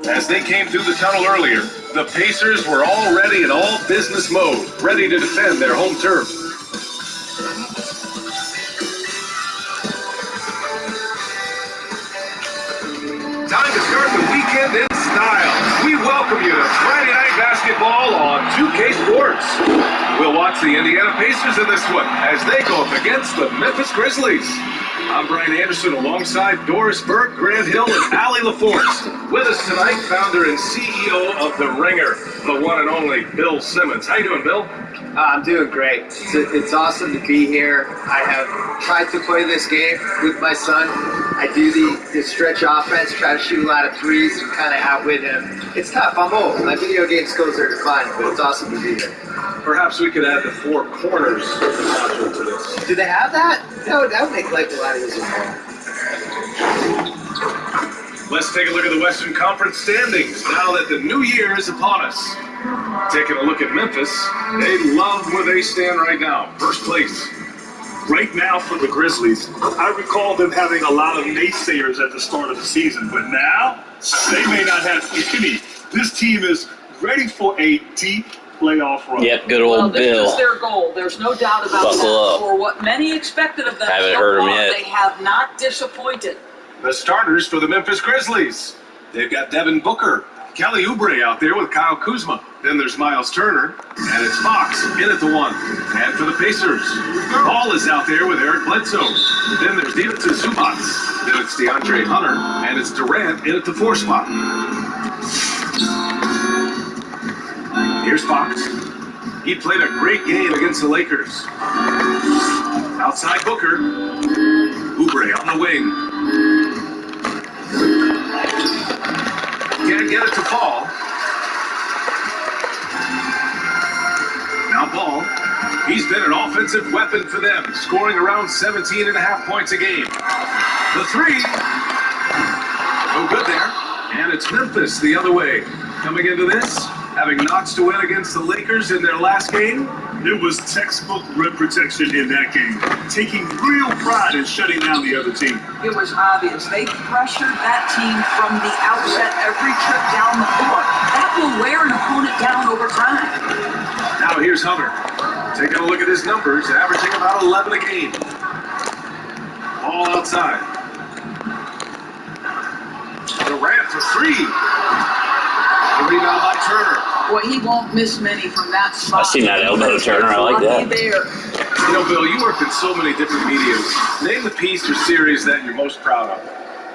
As they came through the tunnel earlier, the Pacers were already in all business mode, ready to defend their home turf. Time to start the weekend in style. We welcome you to Friday Night Basketball on 2K Sports. We'll watch the Indiana Pacers in this one as they go up against the Memphis Grizzlies. I'm Brian Anderson alongside Doris Burke, Grant Hill, and Allie LaForest. With us tonight, founder and CEO of The Ringer, the one and only Bill Simmons. How you doing, Bill? I'm doing great. It's awesome to be here. I have tried to play this game with my son. I do the stretch offense, try to shoot a lot of threes and kind of outwit him. It's tough. I'm old. My video game skills are declining, but it's awesome to be here. Perhaps we could add the four corners module to this. Do they have that? No, that would make life a lot easier. Let's take a look at the Western Conference standings now that the new year is upon us. Taking a look at Memphis, they love where they stand right now. First place. Right now for the Grizzlies, I recall them having a lot of naysayers at the start of the season, but now they may not have any. This team is ready for a deep playoff run. Yep, good old Bill. This is their goal. There's no doubt about Buckle that. up. For what many expected of them, Haven't heard 'em yet. They have not disappointed. The starters for the Memphis Grizzlies. They've got Devin Booker, Kelly Oubre out there with Kyle Kuzma. Then there's Miles Turner, and it's Fox in at the 1. And for the Pacers, Ball is out there with Eric Bledsoe. Then there's Dimitri Zubac. Then it's DeAndre Hunter, and it's Durant in at the 4 spot. Here's Fox. He played a great game against the Lakers. Outside Booker. Oubre on the wing. Can't get it to fall. Now Ball. He's been an offensive weapon for them, scoring around 17.5 points a game. The 3. No good there. And it's Memphis the other way. Coming into this, having notched a win against the Lakers in their last game. It was textbook rim protection in that game, taking real pride in shutting down the other team. It was obvious. They pressured that team from the outset every trip down the floor. That will wear an opponent down over time. Now here's Hunter. Taking a look at his numbers, averaging about 11 a game. All outside. Durant for 3. The rebound by Turner. Boy, he won't miss many from that spot. I seen that elbow Turner. I like that. There. You know, Bill, you worked in so many different mediums. Name the piece or series that you're most proud of.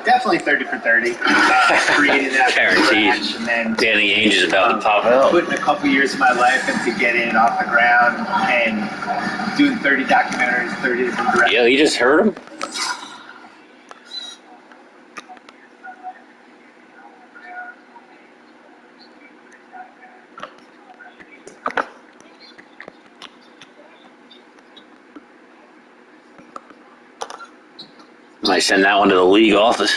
Definitely 30 for 30. Creating that Guaranteed. scratch and then Danny Ainge is about to pop out. putting a couple years of my life into getting it off the ground and doing 30 documentaries, 30 different directions. Yo, you just heard him? Might send that one to the league office.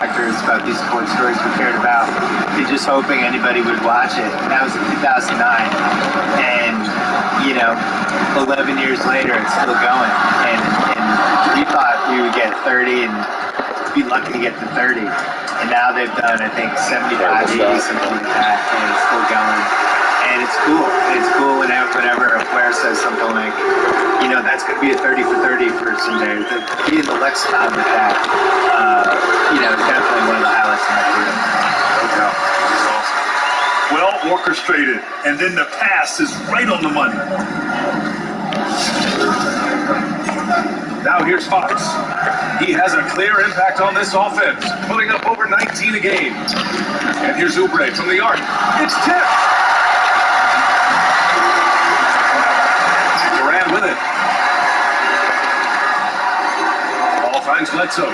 Actors about these sports stories we cared about. You're just hoping anybody would watch it. And that was in 2009. And, 11 years later, it's still going. And we thought we would get 30 and be lucky to get to 30. And now they've done, I think, 75, 80, something like that. And it's still going. And it's cool. It's cool whenever a player says something like, that's going to be a 30 for 30 for some days. To be in the lexicon with that, is definitely one of the highlights of my career. It's awesome. Well orchestrated, and then the pass is right on the money. Now here's Fox. He has a clear impact on this offense, putting up over 19 a game. And here's Oubre from the arc. It's tipped. Durant with it. Ball finds Bledsoe.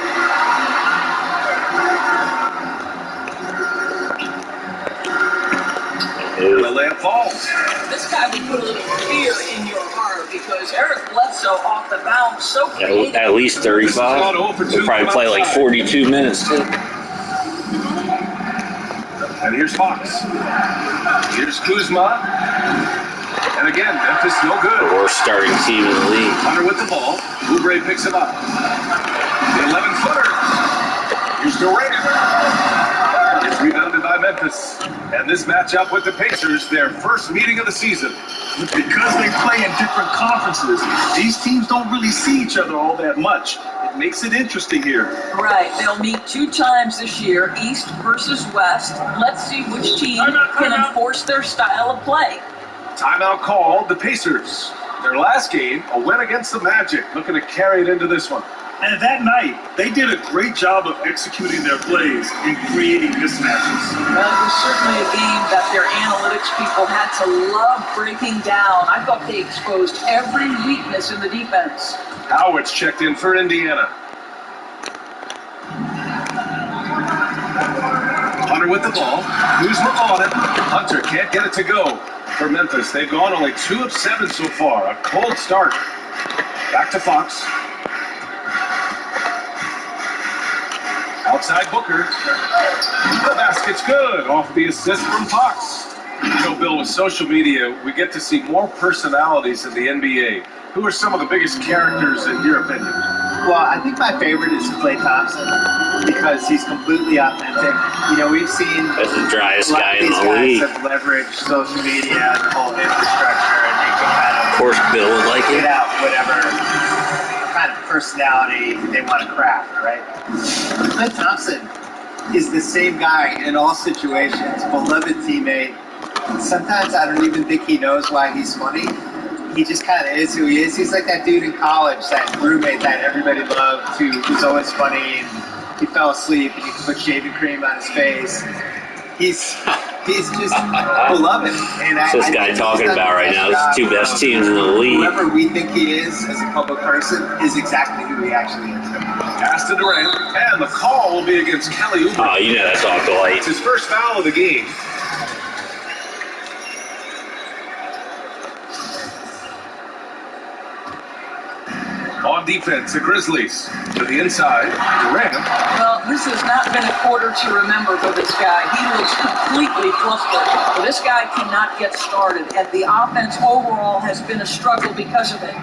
And the layup falls. This guy would put a little fear in your heart because Eric Bledsoe off the bounce so creative. At least 35. We'll probably play like 42 minutes too. And here's Fox. Here's Kuzma. And again, Memphis no good. The worst starting team in the league. Hunter with the ball. Oubre picks him up. The 11-footer. Here's Durant. Memphis. And this matchup with the Pacers, their first meeting of the season. Because they play in different conferences, these teams don't really see each other all that much. It makes it interesting here. Right. They'll meet 2 times this year, East versus West. Let's see which team can enforce their style of play. Timeout called the Pacers. Their last game, a win against the Magic, looking to carry it into this one. And that night, they did a great job of executing their plays and creating mismatches. Well, it was certainly a game that their analytics people had to love breaking down. I thought they exposed every weakness in the defense. Howard's checked in for Indiana. Hunter with the ball. Kuzma on it. Hunter can't get it to go. For Memphis, they've gone only 2 of 7 so far. A cold start. Back to Fox. Outside Booker. The basket's good. Off the assist from Fox. You know, Bill, with social media, we get to see more personalities in the NBA. Who are some of the biggest characters in your opinion? Well, I think my favorite is Klay Thompson because he's completely authentic. You know, we've seen That's the driest guy in these the guys league. have leveraged social media and the whole infrastructure, and they can kind Of course, Bill would like get it. out whatever kind of personality they want to craft, right? Klay Thompson is the same guy in all situations, beloved teammate. Sometimes I don't even think he knows why he's funny. He just kind of is who he is. He's like that dude in college, that roommate that everybody loved, who's always funny, and he fell asleep and you put shaving cream on his face. He's just beloved. And What's this guy talking about right now? It's the 2 best teams in the league. Whoever we think he is as a public person is exactly who he actually is. Pass to Durant, and the call will be against Kelly Oubre. Oh, you know that's off the light. It's his first foul of the game. On defense, the Grizzlies to the inside. Durant. Well, this has not been a quarter to remember for this guy. He looks completely flustered. But this guy cannot get started, and the offense overall has been a struggle because of it.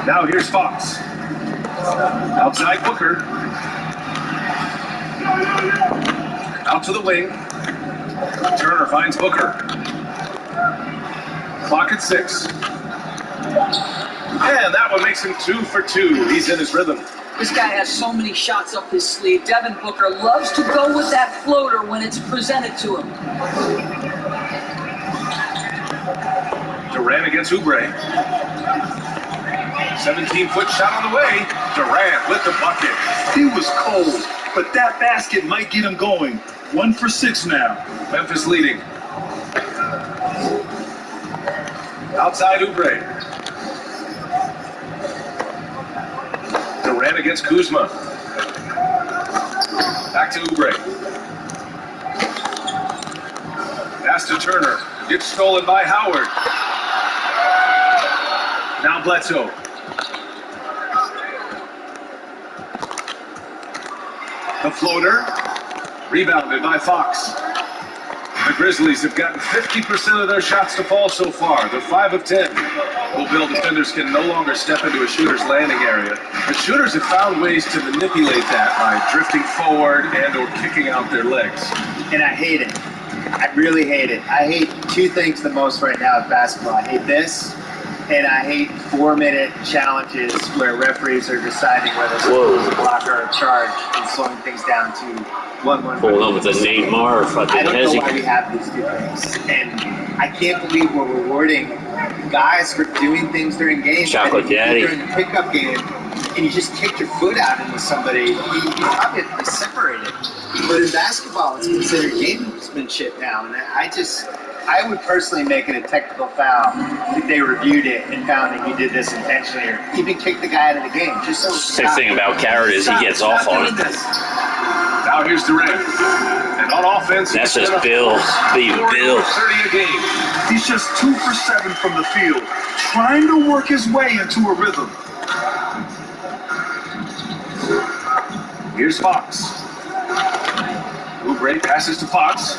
Now here's Fox. Outside Booker. Out to the wing. Turner finds Booker. Clock at 6. And that one makes him 2 for 2. He's in his rhythm. This guy has so many shots up his sleeve. Devin Booker loves to go with that floater when it's presented to him. Durant against Oubre. 17-foot shot on the way. Durant with the bucket. He was cold, but that basket might get him going. 1 for 6 now. Memphis leading. Outside Oubre. Durant against Kuzma. Back to Oubre. Pass to Turner. Gets stolen by Howard. Now Bledsoe. The floater. Rebounded by Fox. The Grizzlies have gotten 50% of their shots to fall so far. They're 5 of 10. Bill, defenders can no longer step into a shooter's landing area. But shooters have found ways to manipulate that by drifting forward and or kicking out their legs. And I hate it. I really hate it. I hate 2 things the most right now with basketball. I hate this, and I hate 4-minute challenges where referees are deciding whether to lose a block or a charge and slowing things down to 1-1. Pulled up with a Neymar fucking I don't know why we hesitant. have these 2 things. And I can't believe we're rewarding guys for doing things during games. Chocolate Daddy. During the pickup game, and you just kick your foot out into somebody, you probably have to be separated. But in basketball, it's considered gamesmanship now. And I would personally make it a technical foul if they reviewed it and found that he did this intentionally, or even kick the guy out of the game. Just so Same thing about Carrot is he gets off on it. Now here's Durant. And on offense, That's he's just been Bill being 40 Bill. 30 a game. He's just 2 for 7 from the field, trying to work his way into a rhythm. Here's Fox. Oubre passes to Fox.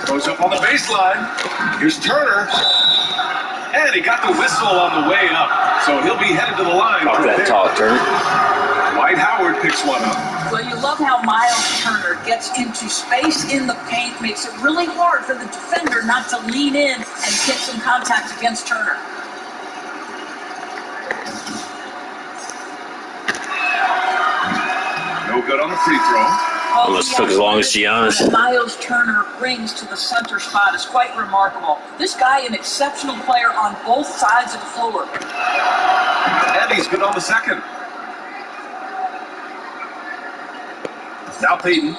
Goes up on the baseline. Here's Turner. And he got the whistle on the way up. So he'll be headed to the line. Talk for that there. talk, Turner. Dwight Howard picks one up. Well, you love how Miles Turner gets into space in the paint, makes it really hard for the defender not to lean in and get some contact against Turner. No good on the free throw. Almost took as long as Giannis. What Miles Turner brings to the center spot is quite remarkable. This guy, an exceptional player on both sides of the floor. And he's good on the second. Now Peyton.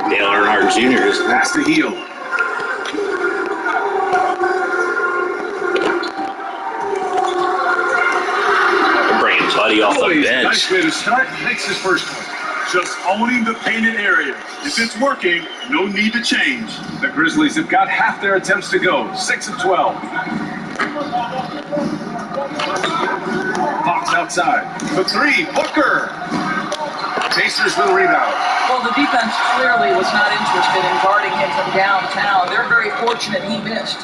Dale Earnhardt Jr. is Pass to Heel. bringing Buddy off the bench. Nice way to start. Makes his first one. Just owning the painted area. If it's working, no need to change. The Grizzlies have got half their attempts to go. 6 of 12. Fox outside. The three. Booker. Pacers with a rebound. Well, the defense clearly was not interested in guarding him from downtown. They're very fortunate he missed.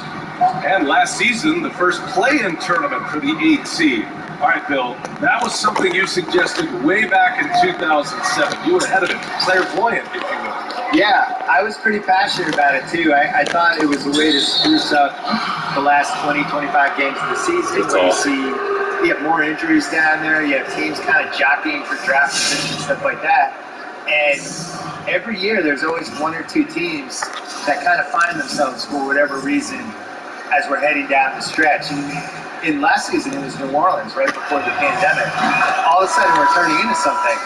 And last season, the first play-in tournament for the 8 seed. All right, Bill, that was something you suggested way back in 2007. You were ahead of it. Clairvoyant, if you will. Yeah, I was pretty passionate about it too. I thought it was a way to spruce up the last 20, 25 games of the season. That's Where you awesome. see you have more injuries down there. You have teams kind of jockeying for draft positions, stuff like that. And every year there's always one or two teams that kind of find themselves for whatever reason as we're heading down the stretch. And in last season, it was New Orleans right before the pandemic. All of a sudden, we're turning into something.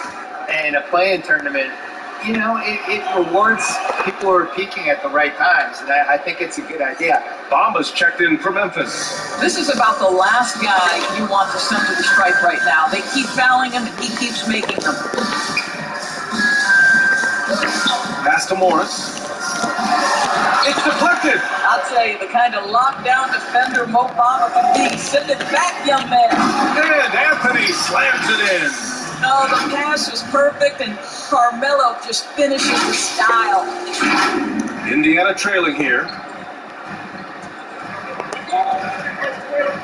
And a play-in tournament, you know, it rewards people who are peaking at the right times. And I think it's a good idea. Bamba's checked in for Memphis. This is about the last guy you want to send to the stripe right now. They keep fouling him, and he keeps making them. Pass to Morris. It's deflected. I'll tell you, the kind of lockdown defender Mo Bamba can be. Send it back, young man. And Anthony slams it in. No, the pass is perfect, and Carmelo just finishes with style. Indiana trailing here.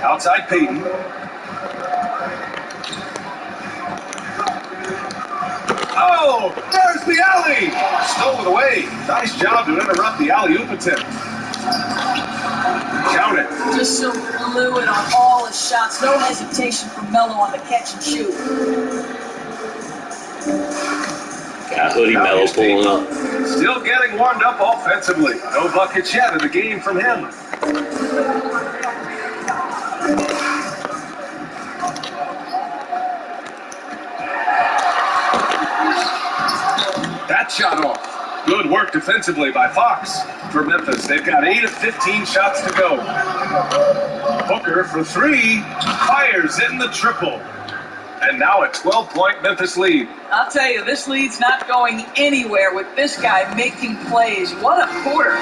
Outside Peyton. Oh, there's the alley. Stole it away. Nice job to interrupt the alley-oop attempt. Count it. Just so fluid on all his shots. No hesitation from Melo on the catch and shoot. Got Hoodie Mello pulling up. Still getting warmed up offensively. No buckets yet in the game from him. That shot off. Good work defensively by Fox for Memphis. They've got 8 of 15 shots to go. Booker for 3. Fires in the triple. And now a 12-point Memphis lead. I'll tell you, this lead's not going anywhere with this guy making plays. What a quarter.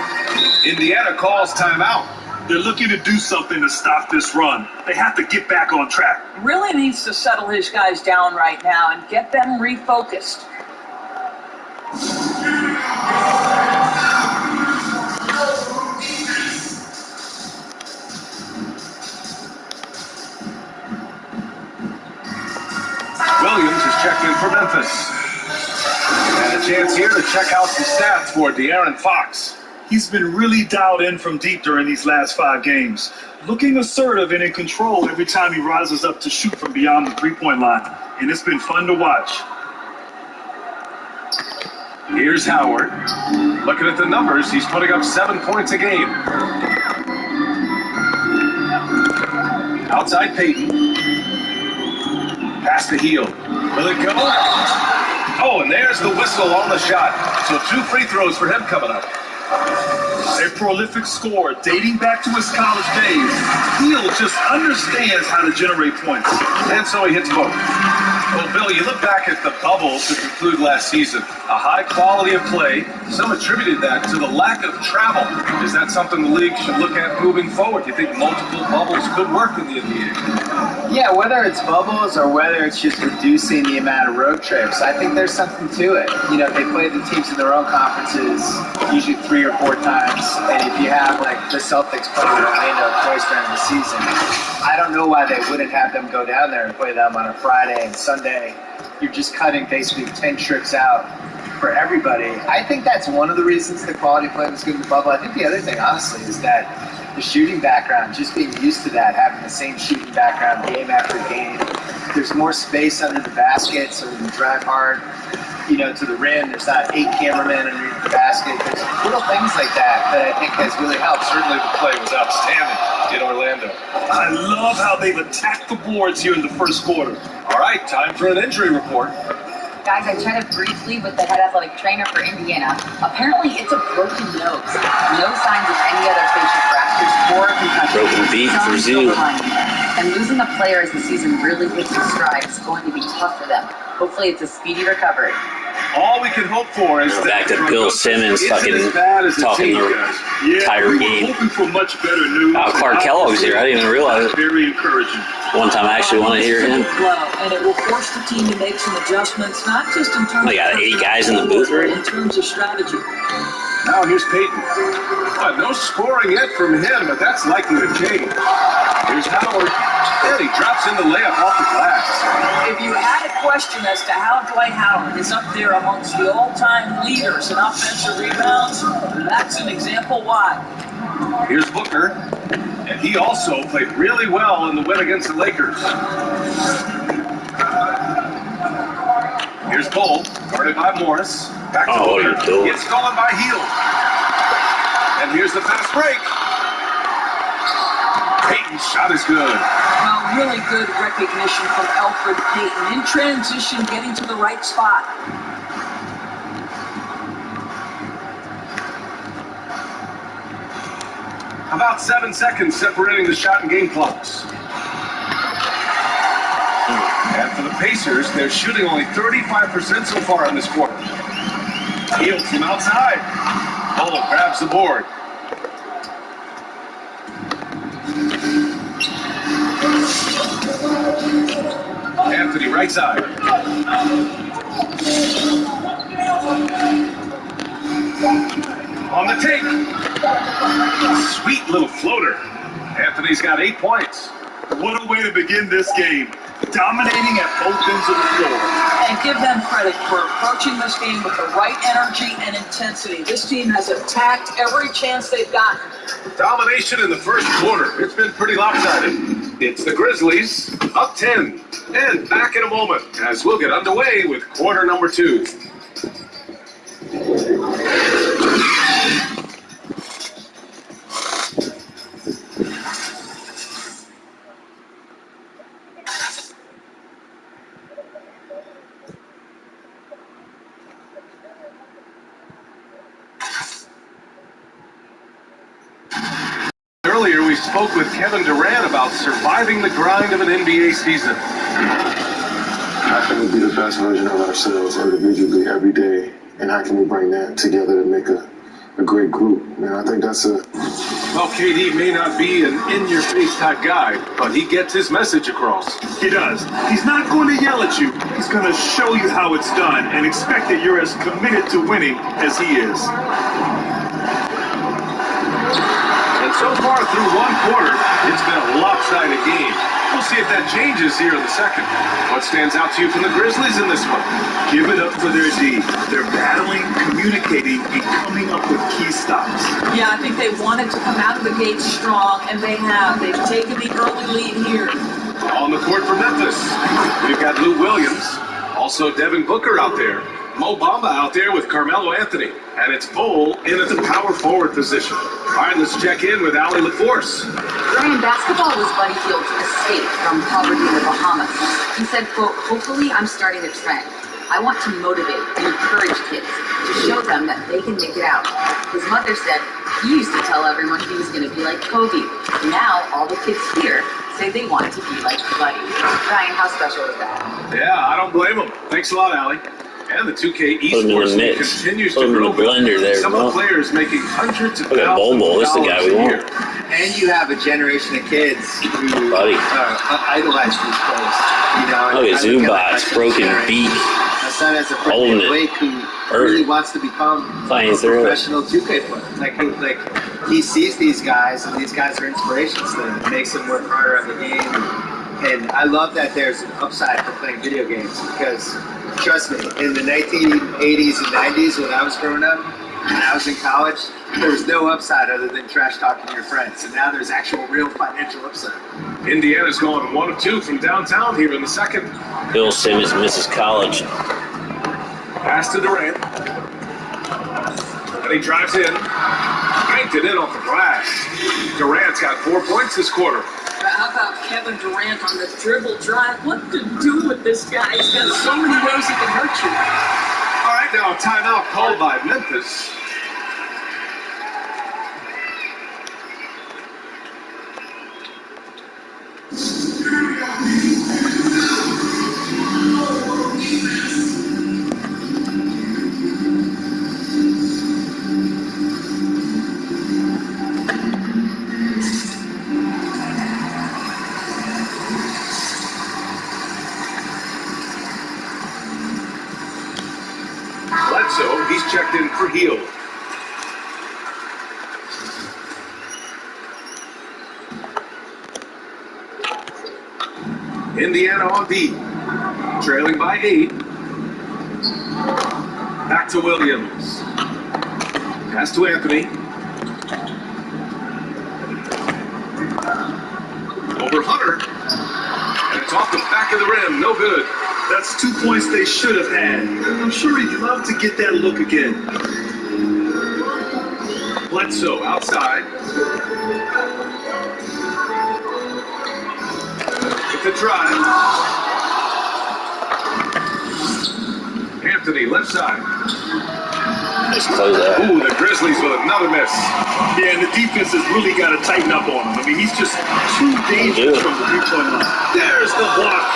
Indiana calls timeout. They're looking to do something to stop this run. They have to get back on track. Really needs to settle his guys down right now and get them refocused. Williams is checked in for Memphis. And a chance here to check out some stats for De'Aaron Fox. He's been really dialed in from deep during these last 5 games. Looking assertive and in control every time he rises up to shoot from beyond the three-point line. And it's been fun to watch. Here's Howard. Looking at the numbers, he's putting up 7 points a game. Outside Peyton. Pass to Heel. Will it go? Oh, and there's the whistle on the shot. So 2 free throws for him coming up. A prolific scorer dating back to his college days. Heel just understands how to generate points. And so he hits both. Well, Bill, you look back at the bubble to conclude last season. A high quality of play. Some attributed that to the lack of travel. Is that something the league should look at moving forward? Do you think multiple bubbles could work in the NBA? Yeah, whether it's bubbles or whether it's just reducing the amount of road trips, I think there's something to it. You know, they play the teams in their own conferences usually 3 or 4 times, and if you have like the Celtics play with Orlando twice during the season, I don't know why they wouldn't have them go down there and play them on a Friday and Sunday. You're just cutting basically 10 trips out for everybody. I think that's one of the reasons the quality play was good in the bubble. I think the other thing, honestly, is that the shooting background, just being used to that, having the same shooting background game after game. There's more space under the basket, so when you drive hard, you know, to the rim, there's not 8 cameramen underneath the basket. There's little things like that that I think has really helped. Certainly the play was outstanding in Orlando. I love how they've attacked the boards here in the first quarter. All right, time for an injury report. Guys, I chatted briefly with the head athletic trainer for Indiana. Apparently, it's a broken nose. No signs of any other facial fractures or concussions. Broken beak for Zoo. And losing a player as the season really hits its stride is going to be tough for them. Hopefully, it's a speedy recovery. All we can hope for is Back to Bill Simmons talking the entire game. Hoping for much better news. Clark Kellogg's here. I didn't even realize it. Very encouraging. One time I actually want to hear him. And it will force the team to make some adjustments, not just in terms They got 8 guys in the booth but right in terms of strategy. Now here's Peyton. No scoring yet from him, but that's likely to change. Here's Howard. And he drops in the layup off the glass. If you had a question as to how Dwight Howard is up there amongst the all-time leaders in offensive rebounds, that's an example why. Here's Booker. And he also played really well in the win against the Lakers. Here's Cole, guarded by Morris. Back to Booker. It's stolen by Heel. And here's the fast break. Peyton's shot is good. Well, really good recognition from Elfrid Payton. In transition, getting to the right spot. About 7 seconds separating the shot and game clocks. And for the Pacers, they're shooting only 35% so far in this quarter. Heel from outside. Bolo grabs the board. Anthony right side. On the take. Sweet little floater. Anthony's got 8 points. What a way to begin this game. Dominating at both ends of the floor. And give them credit for approaching this game with the right energy and intensity. This team has attacked every chance they've gotten. Domination in the first quarter. It's been pretty lopsided. It's the Grizzlies up 10. And back in a moment as we'll get underway with quarter number 2. Earlier, we spoke with Kevin Durant about surviving the grind of an NBA season. How can we be the best version of ourselves individually every day, and how can we bring that together to make a great group? Man, I think that's a... Well, KD may not be an in-your-face type guy, but he gets his message across. He does. He's not going to yell at you. He's going to show you how it's done and expect that you're as committed to winning as he is. And so far through one quarter, it's been a lopsided game. We'll see if that changes here in the second. What stands out to you from the Grizzlies in this one? Give it up for their D. They're battling, communicating, and coming up with key stops. Yeah, I think they wanted to come out of the gate strong, and they have. They've taken the early lead here. On the court for Memphis, we've got Lou Williams, also Devin Booker out there, Mo Bamba out there with Carmelo Anthony, and it's Cole in at the power forward position. All right, let's check in with Allie LaForce. Ryan, basketball was Buddy Hield's escape from poverty in the Bahamas. He said, quote, hopefully I'm starting a trend. I want to motivate and encourage kids to show them that they can make it out. His mother said he used to tell everyone he was going to be like Kobe. Now all the kids here say they want to be like Buddy. Ryan, how special is that? Yeah, I don't blame him. Thanks a lot, Allie. And the 2K Put him in the esports league mix. continues Put to him in grow. the blender there, Some Mo. of the players making hundreds of Look at thousands Bobo. of This is the dollars guy we a want. year. And you have a generation of kids who Buddy. idolize these players. You know, Look at I look at my Zubats, son's broken generation. beak. My son has a Holding friend it. Blake who really wants to become Flying a through it. professional 2K player. Like he sees these guys, and these guys are inspirations to him. It makes him work harder on the game. And I love that there's an upside for playing video games because, trust me, in the 1980s and 90s when I was growing up, and I was in college, there was no upside other than trash talking to your friends. And now there's actual real financial upside. Indiana's going 1 of 2 from downtown here in the second. Bill Simmons misses college. Pass to Durant. And he drives in. Banked it in off the glass. Durant's got 4 points this quarter. How about Kevin Durant on the dribble drive? What to do with this guy? He's got so many ways he can hurt you. All right, now a timeout called by Memphis. Bledsoe, he's checked in for Heel. Indiana on B, trailing by 8. Back to Williams. Pass to Anthony. Over Hunter. And it's off the back of the rim, no good. That's 2 points they should have had. I'm sure he'd love to get that look again. Bledsoe outside. With the drive. Anthony, left side. Just close that. Ooh, the Grizzlies with another miss. Yeah, and the defense has really got to tighten up on him. I mean, he's just too dangerous from the three-point line. There's the block.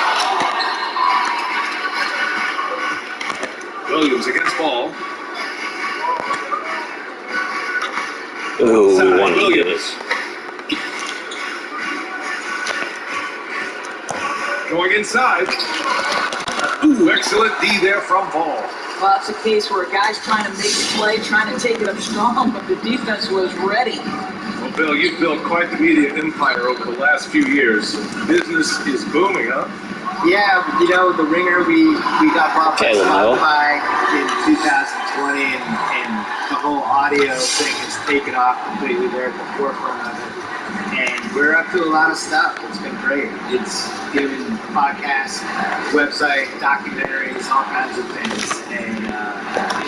Williams against ball. Ooh, Side, one Williams. Williams. Going inside. Ooh, excellent D there from Ball. Well, it's a case where a guy's trying to make a play, trying to take it up strong, but the defense was ready. Well, Bill, you've built quite the media empire over the last few years. Business is booming, huh? Yeah, you know, the Ringer, we got bought by Caleb, no. Spotify in 2020, and the whole audio thing is taken off completely. They're at the forefront of it. And we're up to a lot of stuff. It's been great. It's doing podcasts, website, documentaries, all kinds of things. And,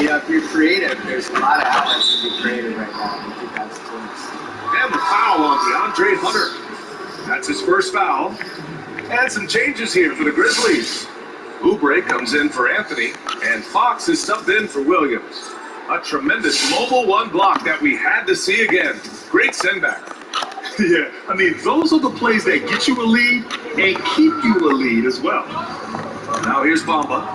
you know, if you're creative, there's a lot of outlets to be creative right now in 2020. And the foul on DeAndre Hunter. That's his first foul. And some changes here for the Grizzlies. Oubre comes in for Anthony, and Fox is subbed in for Williams. A tremendous mobile one block that we had to see again. Great send back. Yeah, I mean, those are the plays that get you a lead and keep you a lead as well. Now here's Bamba.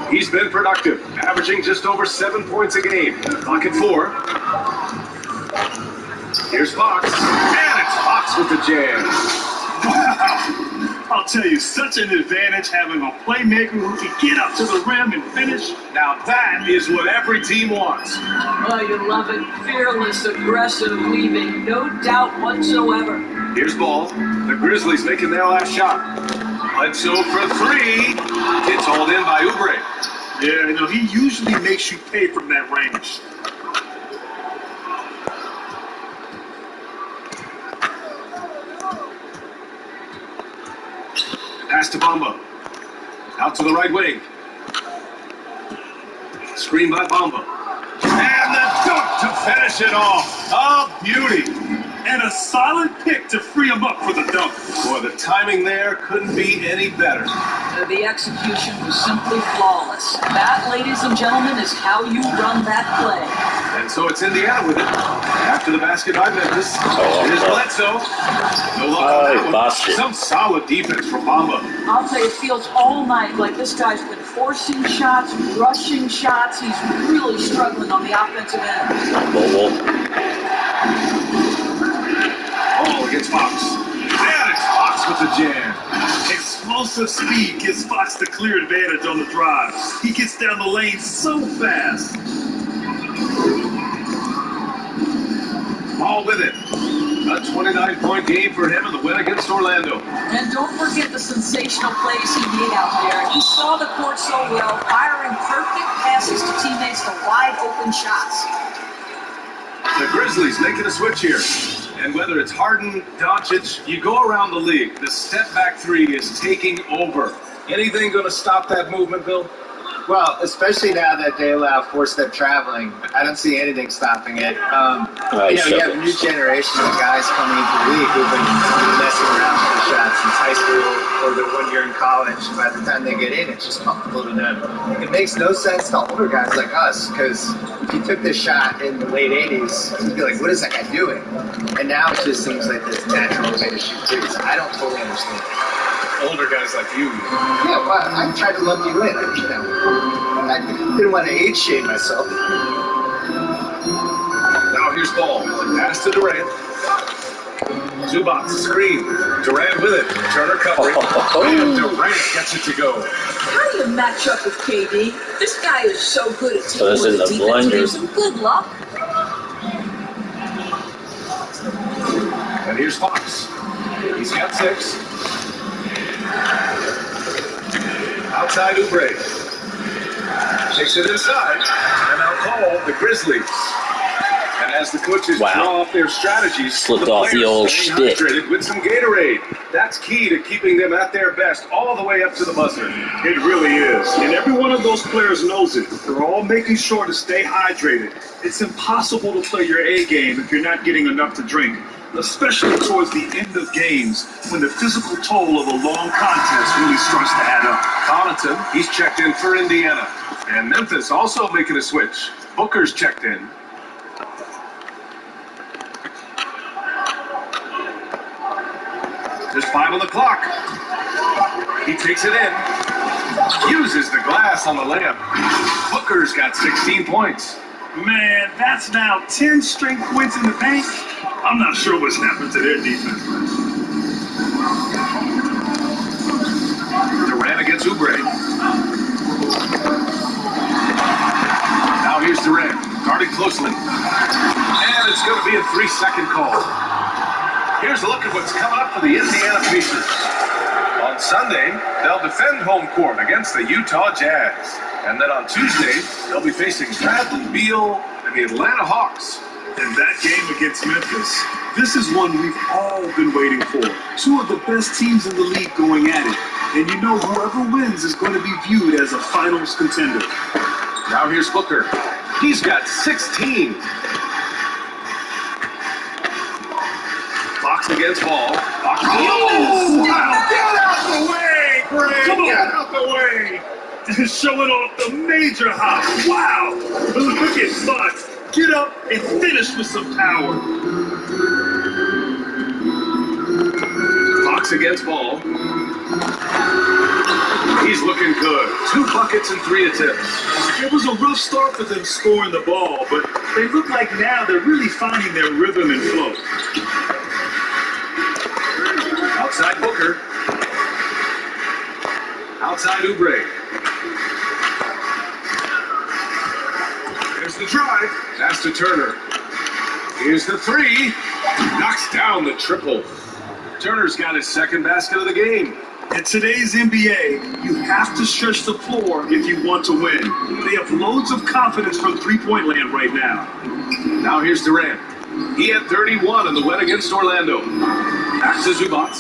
He's been productive, averaging just over 7 points a game. Clock at 4. Here's Fox, and it's Fox with the jam. Wow. I'll tell you, such an advantage having a playmaker who can get up to the rim and finish. Now that is what every team wants. Oh, you love it. Fearless, aggressive, leaving no doubt whatsoever. Here's Ball. The Grizzlies making their last shot. Bledsoe for 3. Gets hauled in by Oubre. Yeah, you know, he usually makes you pay from that range. Pass to Bamba. Out to the right wing. Screen by Bamba. And the dunk to finish it off. A beauty. And a solid pick to free him up for the dunk. Boy, the timing there couldn't be any better. The execution was simply flawless. That, ladies and gentlemen, is how you run that play. And so it's Indiana with it. After the basket by Memphis. Here's Bledsoe. No luck on that one. Busted. Some solid defense from Bamba. I'll tell you, it feels all night like this guy's been forcing shots, rushing shots. He's really struggling on the offensive end. Ball against Fox. And it's Fox with the jam. Explosive speed gives Fox the clear advantage on the drive. He gets down the lane so fast. Ball with it. A 29-point game for him in the win against Orlando. And don't forget the sensational plays he made out there. He saw the court so well, firing perfect passes to teammates for wide open shots. The Grizzlies making a switch here. And whether it's Harden, Doncic, you go around the league, the step-back three is taking over. Anything going to stop that movement, Bill? Well, especially now that they allow four-step traveling, I don't see anything stopping it. You have a new generation of guys coming into the league who've been messing around with the shots since high school or their 1 year in college. By the time they get in, it's just comfortable to them. It makes no sense to older guys like us, because if you took this shot in the late 80s, you'd be like, what is that guy doing? And now it just seems like this natural way to shoot threes. I don't fully understand it. Older guys like you. Yeah, well, I tried to lump you in. I didn't want to age shame myself. Now here's Ball. Pass to Durant. Zubac screen. Durant with it. Turner covering. And Durant gets it to go. How do you match up with KD? This guy is so good at teamwork. This is a defense. blender. Gives him good luck. And here's Fox. He's got 6. Outside Oubre. Takes it inside. And now call the Grizzlies. And as the coaches draw off their strategies, slipped off the old shtick with some Gatorade. That's key to keeping them at their best all the way up to the buzzer. It really is. And every one of those players knows it. They're all making sure to stay hydrated. It's impossible to play your A game if you're not getting enough to drink, especially towards the end of games when the physical toll of a long contest really starts to add up. Connaughton, he's checked in for Indiana. And Memphis also making a switch. Booker's checked in. There's 5 on the clock. He takes it in. Uses the glass on the layup. Booker's got 16 points. Man, that's now 10 straight points in the bank. I'm not sure what's happened to their defense. Durant against Oubre. Now here's Durant, guarding closely. And it's going to be a 3-second call. Here's a look at what's coming up for the Indiana Pacers. On Sunday, they'll defend home court against the Utah Jazz. And then on Tuesday, they'll be facing Bradley Beal and the Atlanta Hawks. And that game against Memphis, this is one we've all been waiting for. 2 of the best teams in the league going at it. And you know whoever wins is going to be viewed as a finals contender. Now here's Booker. He's got 16. Fox against Ball. Fox. Oh, wow. Get out the way, Greg. Come on. Get out the way. Showing off the major hop. Wow. Look at Fox. Get up and finish with some power. Fox against Ball. He's looking good. 2 buckets and 3 attempts. It was a rough start for them scoring the ball, but they look like now they're really finding their rhythm and flow. Outside Booker. Outside Oubre. There's the drive. Pass to Turner. Here's the 3. Knocks down the triple. Turner's got his 2nd basket of the game. In today's NBA, you have to stretch the floor if you want to win. They have loads of confidence from three-point land right now. Now here's Durant. He had 31 in the win against Orlando. Back to Zubac.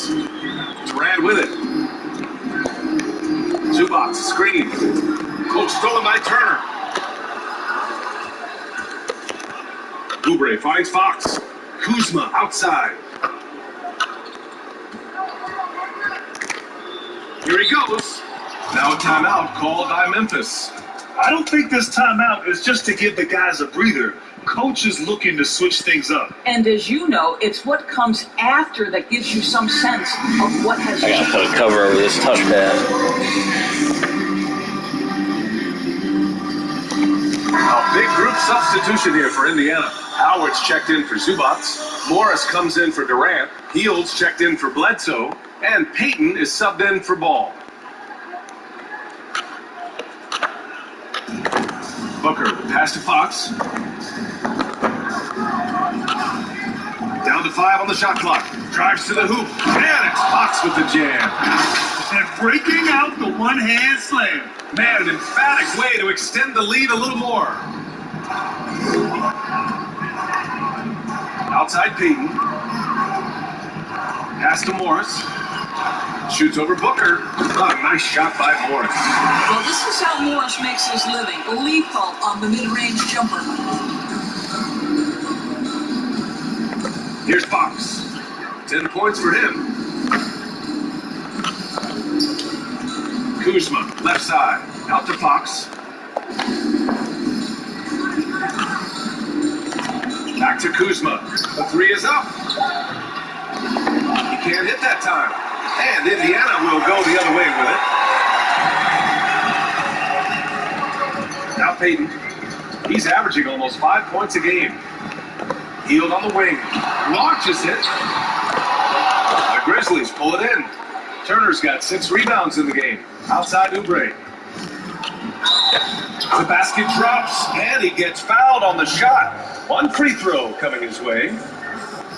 Durant with it. Zubac, screen. Coach stolen by Turner. Oubre finds Fox. Kuzma outside. Here he goes. Now a timeout called by Memphis. I don't think this timeout is just to give the guys a breather. Coach is looking to switch things up. And as you know, it's what comes after that gives you some sense of what has I gotta changed. put a cover over this touchpad. A big group substitution here for Indiana. Howard's checked in for Zubats. Morris comes in for Durant. Heald's checked in for Bledsoe. And Payton is subbed in for Ball. Booker, pass to Fox. Down to 5 on the shot clock. Drives to the hoop. And it's Fox with the jam. And breaking out the one-hand slam. Man, an emphatic way to extend the lead a little more. Outside Payton. Pass to Morris. Shoots over Booker. Oh, nice shot by Morris. Well, this is how Morris makes his living. Lethal on the mid-range jumper. Here's Fox. 10 points for him. Kuzma, left side. Out to Fox. Back to Kuzma. The 3 is up. He can't hit that time. And Indiana will go the other way with it. Now Payton. He's averaging almost 5 points a game. Heald on the wing. Launches it. The Grizzlies pull it in. Turner's got 6 rebounds in the game. Outside Oubre. The basket drops, and he gets fouled on the shot. 1 free throw coming his way.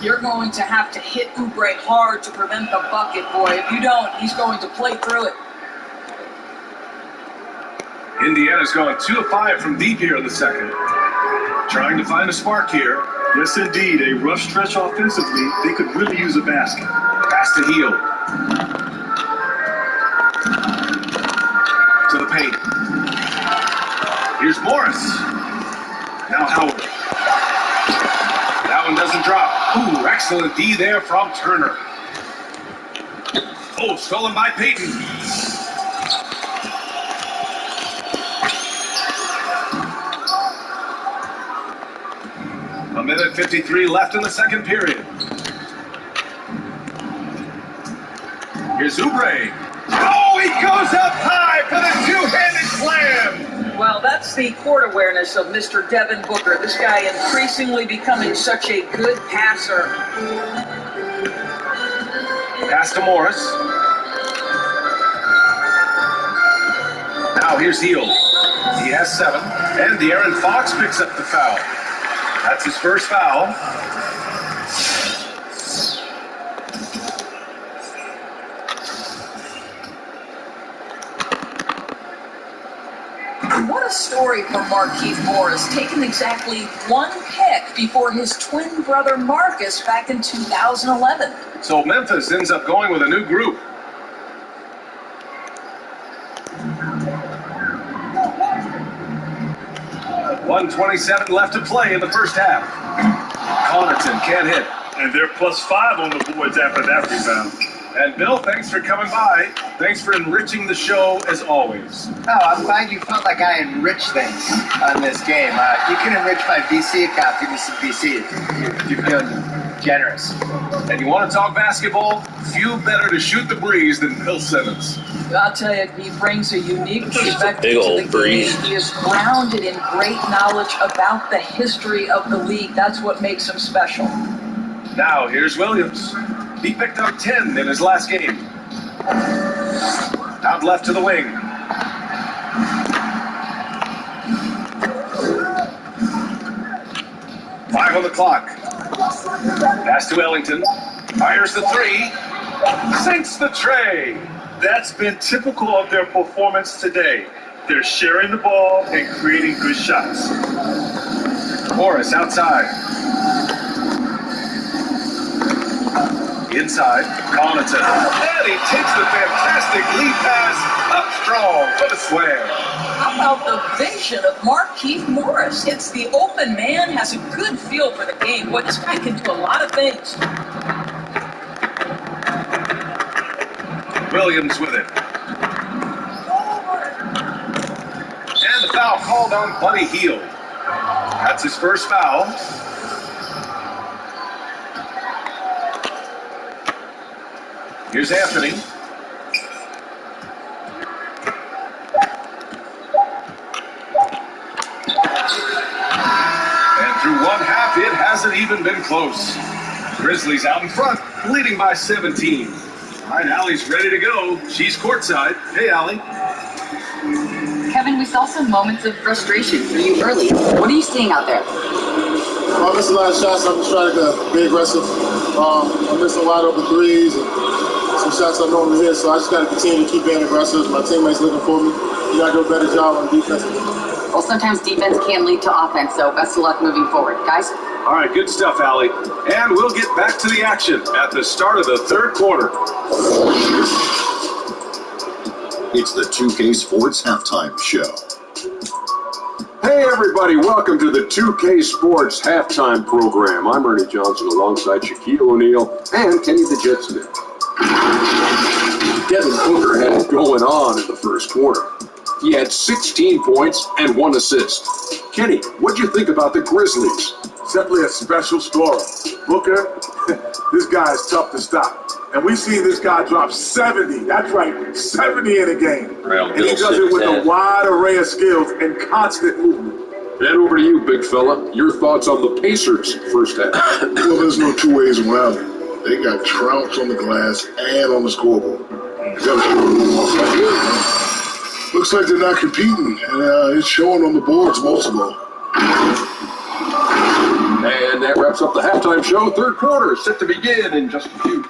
You're going to have to hit Oubre hard to prevent the bucket, boy. If you don't, he's going to play through it. Indiana's going 2 of 5 from deep here in the second. Trying to find a spark here. Yes, indeed. A rough stretch offensively. They could really use a basket. Pass to Heald. To the paint. Here's Morris. Now Howard. That one doesn't drop. Ooh, excellent D there from Turner. Oh, stolen by Payton. A minute 53 left in the second period. Here's Oubre. Oh, he goes up high for the two-handed slam. Well, that's the court awareness of Mr. Devin Booker. This guy increasingly becoming such a good passer. Pass to Morris. Now here's Heald. He has 7. And De'Aaron Fox picks up the foul. That's his first foul. What a story for Markieff Morris, taken exactly 1 pick before his twin brother Marcus back in 2011. So Memphis ends up going with a new group. .127 left to play in the first half. Connaughton can't hit. And they're +5 on the boards after that rebound. And Bill, thanks for coming by. Thanks for enriching the show as always. Oh, I'm glad you felt like I enriched things on this game. You can enrich my VC account. Give me some VC if you're feeling generous. And you want to talk basketball? Few better to shoot the breeze than Bill Simmons. I'll tell you, he brings a unique perspective big to old the game. breeze. He is grounded in great knowledge about the history of the league. That's what makes him special. Now, here's Williams. He picked up 10 in his last game. Out left to the wing. Five on the clock. Pass to Ellington. Fires the 3. Sinks the tray. That's been typical of their performance today. They're sharing the ball and creating good shots. Morris outside. Inside, Connaughton. And he takes the fantastic lead pass up strong for the slam. How about the vision of Markeith Morris? Hits the open man, has a good feel for the game. Boy, this guy can do a lot of things. Williams with it. And the foul called on Buddy Hield. That's his first foul. Here's Anthony. And through one half, it hasn't even been close. Grizzlies out in front, leading by 17. All right, Allie's ready to go. She's courtside. Hey, Allie. Kevin, we saw some moments of frustration for you early. What are you seeing out there? I missed a lot of shots. I'm just trying to be aggressive. I missed a lot of the threes and some shots I normally hit, so I just got to continue to keep being aggressive. My teammates looking for me. You got to do a better job on defense. Well, sometimes defense can lead to offense, so best of luck moving forward. Guys? All right, good stuff, Allie. And we'll get back to the action at the start of the third quarter. It's the 2K Sports Halftime Show. Hey everybody, welcome to the 2K Sports Halftime Program. I'm Ernie Johnson alongside Shaquille O'Neal and Kenny the Jet Smith. Devin Booker had it going on in the first quarter. He had 16 points and 1 assist. Kenny, what'd you think about the Grizzlies? Simply a special story. Booker, this guy is tough to stop. And we see this guy drop 70. That's right, 70 in a game. Well, and he does it with a wide array of skills and constant movement. And over to you, big fella. Your thoughts on the Pacers' first half? Well, there's no two ways around it. They got trounced on the glass and on the scoreboard. Looks like they're not competing, and it's showing on the boards most of all. And that wraps up the halftime show. Third quarter is set to begin in just a few.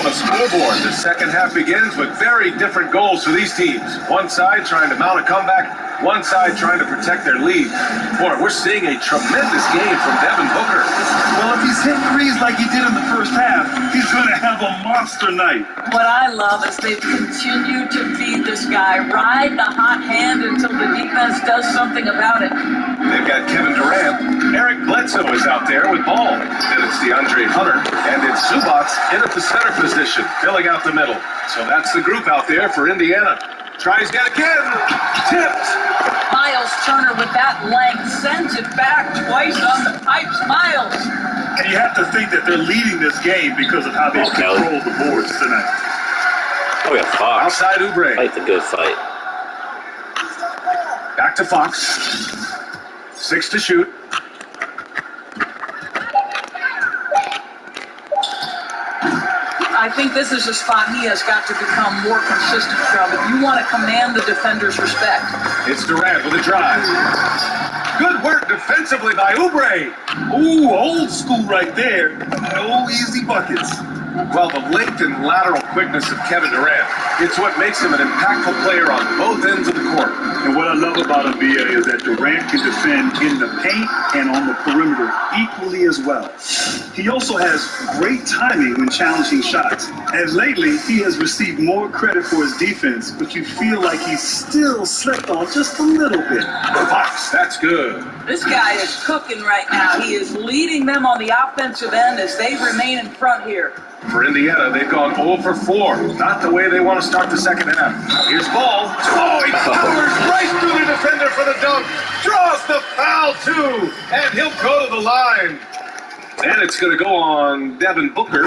Scoreboard. The second half begins with very different goals for these teams. One side trying to mount a comeback, one side trying to protect their lead. Boy, we're seeing a tremendous game from Devin Booker. Well, if he's hitting threes like he did in the first half, he's going to have a monster night. What I love is they've continued to feed this guy, ride the hot hand until the defense does something about it. They've got Kevin Durant. Eric Bledsoe is out there with ball. Then it's DeAndre Hunter. And it's Zubats in at the center position, filling out the middle. So that's the group out there for Indiana. Tries yet again. Tipped. Miles Turner with that length sends it back twice on the pipes. Miles. And you have to think that they're leading this game because of how they control the boards tonight. Oh, yeah, Fox. Outside Oubre. Fight the good fight. Back to Fox. 6 to shoot. I think this is a spot he has got to become more consistent from if you want to command the defender's respect. It's Durant with a drive. Good work defensively by Oubre. Ooh, old school right there. No easy buckets. Well, the length and lateral quickness of Kevin Durant, it's what makes him an impactful player on both ends of the court. And what I love about him, BA, is that Durant can defend in the paint and on the perimeter equally as well. He also has great timing when challenging shots. And lately, he has received more credit for his defense, but you feel like he's still slipped on just a little bit. Fox, that's good. This guy is cooking right now. He is leading them on the offensive end as they remain in front here. For Indiana, they've gone 0 for 4. Not the way they want to start the second half. Here's ball. Oh, he powers right through the defender for the dunk. Draws the foul, too. And he'll go to the line. And it's going to go on Devin Booker.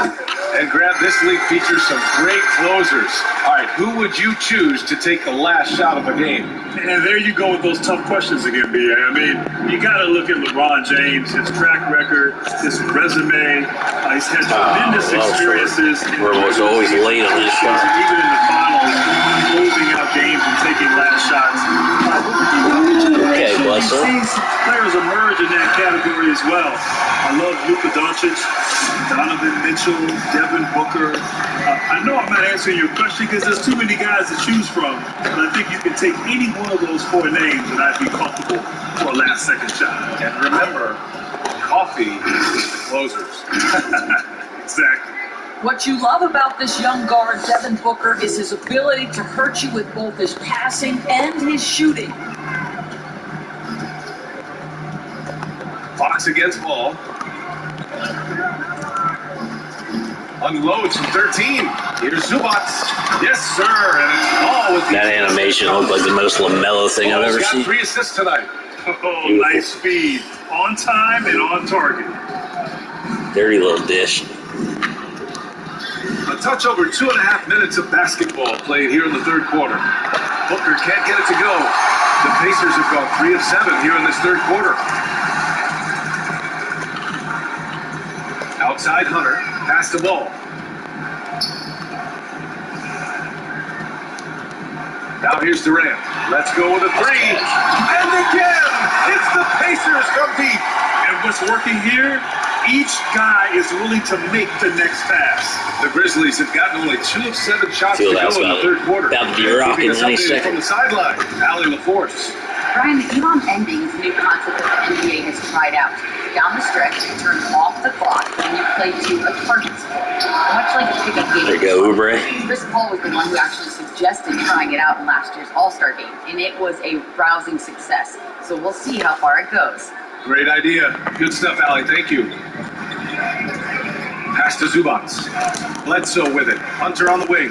And grab this league features some great closers. All right, who would you choose to take the last shot of a game? And there you go with those tough questions again, B.A. I mean, you got to look at LeBron James, his track record, his resume. He's had tremendous experiences. We're always late on his shot. Even in the finals, closing out games and taking last shots. Okay, bud. We've seen some players emerge in that category as well. I love Luka Doncic, Donovan Mitchell, Devin Booker. I know I'm not answering your question because there's too many guys to choose from, but I think you can take any one of those 4 names and I'd be comfortable for a last-second shot. And remember, coffee is the closers. Exactly. What you love about this young guard, Devin Booker, is his ability to hurt you with both his passing and his shooting. Fox against ball. Unloads from 13. Here's Zubats. Yes, sir. And it's ball with that animation looked like the most LaMelo thing I've ever seen. 3 assists tonight. Oh, nice speed. On time and on target. Dirty little dish. A touch over 2.5 minutes of basketball played here in the third quarter. Booker can't get it to go. The Pacers have gone 3 of 7 here in this third quarter. Outside Hunter, pass the ball. Now here's Durant. Let's go with a 3. And again, it's the Pacers from deep. And what's working here? Each guy is willing to make the next pass. The Grizzlies have gotten only 2 of 7 shots to go in the third quarter. About to be rocking any second. From the sideline, Allie LaForce. Brian, the ELOM ending is a new concept that the NBA has tried out. Down the stretch, you turn off the clock, and you play to a target score. Much like a pickup game. There you go, Oubre. Chris Paul was the one who actually suggested trying it out in last year's All-Star game, and it was a rousing success. So we'll see how far it goes. Great idea. Good stuff, Allie. Thank you. Pass to Zubats. Bledsoe with it. Hunter on the wing.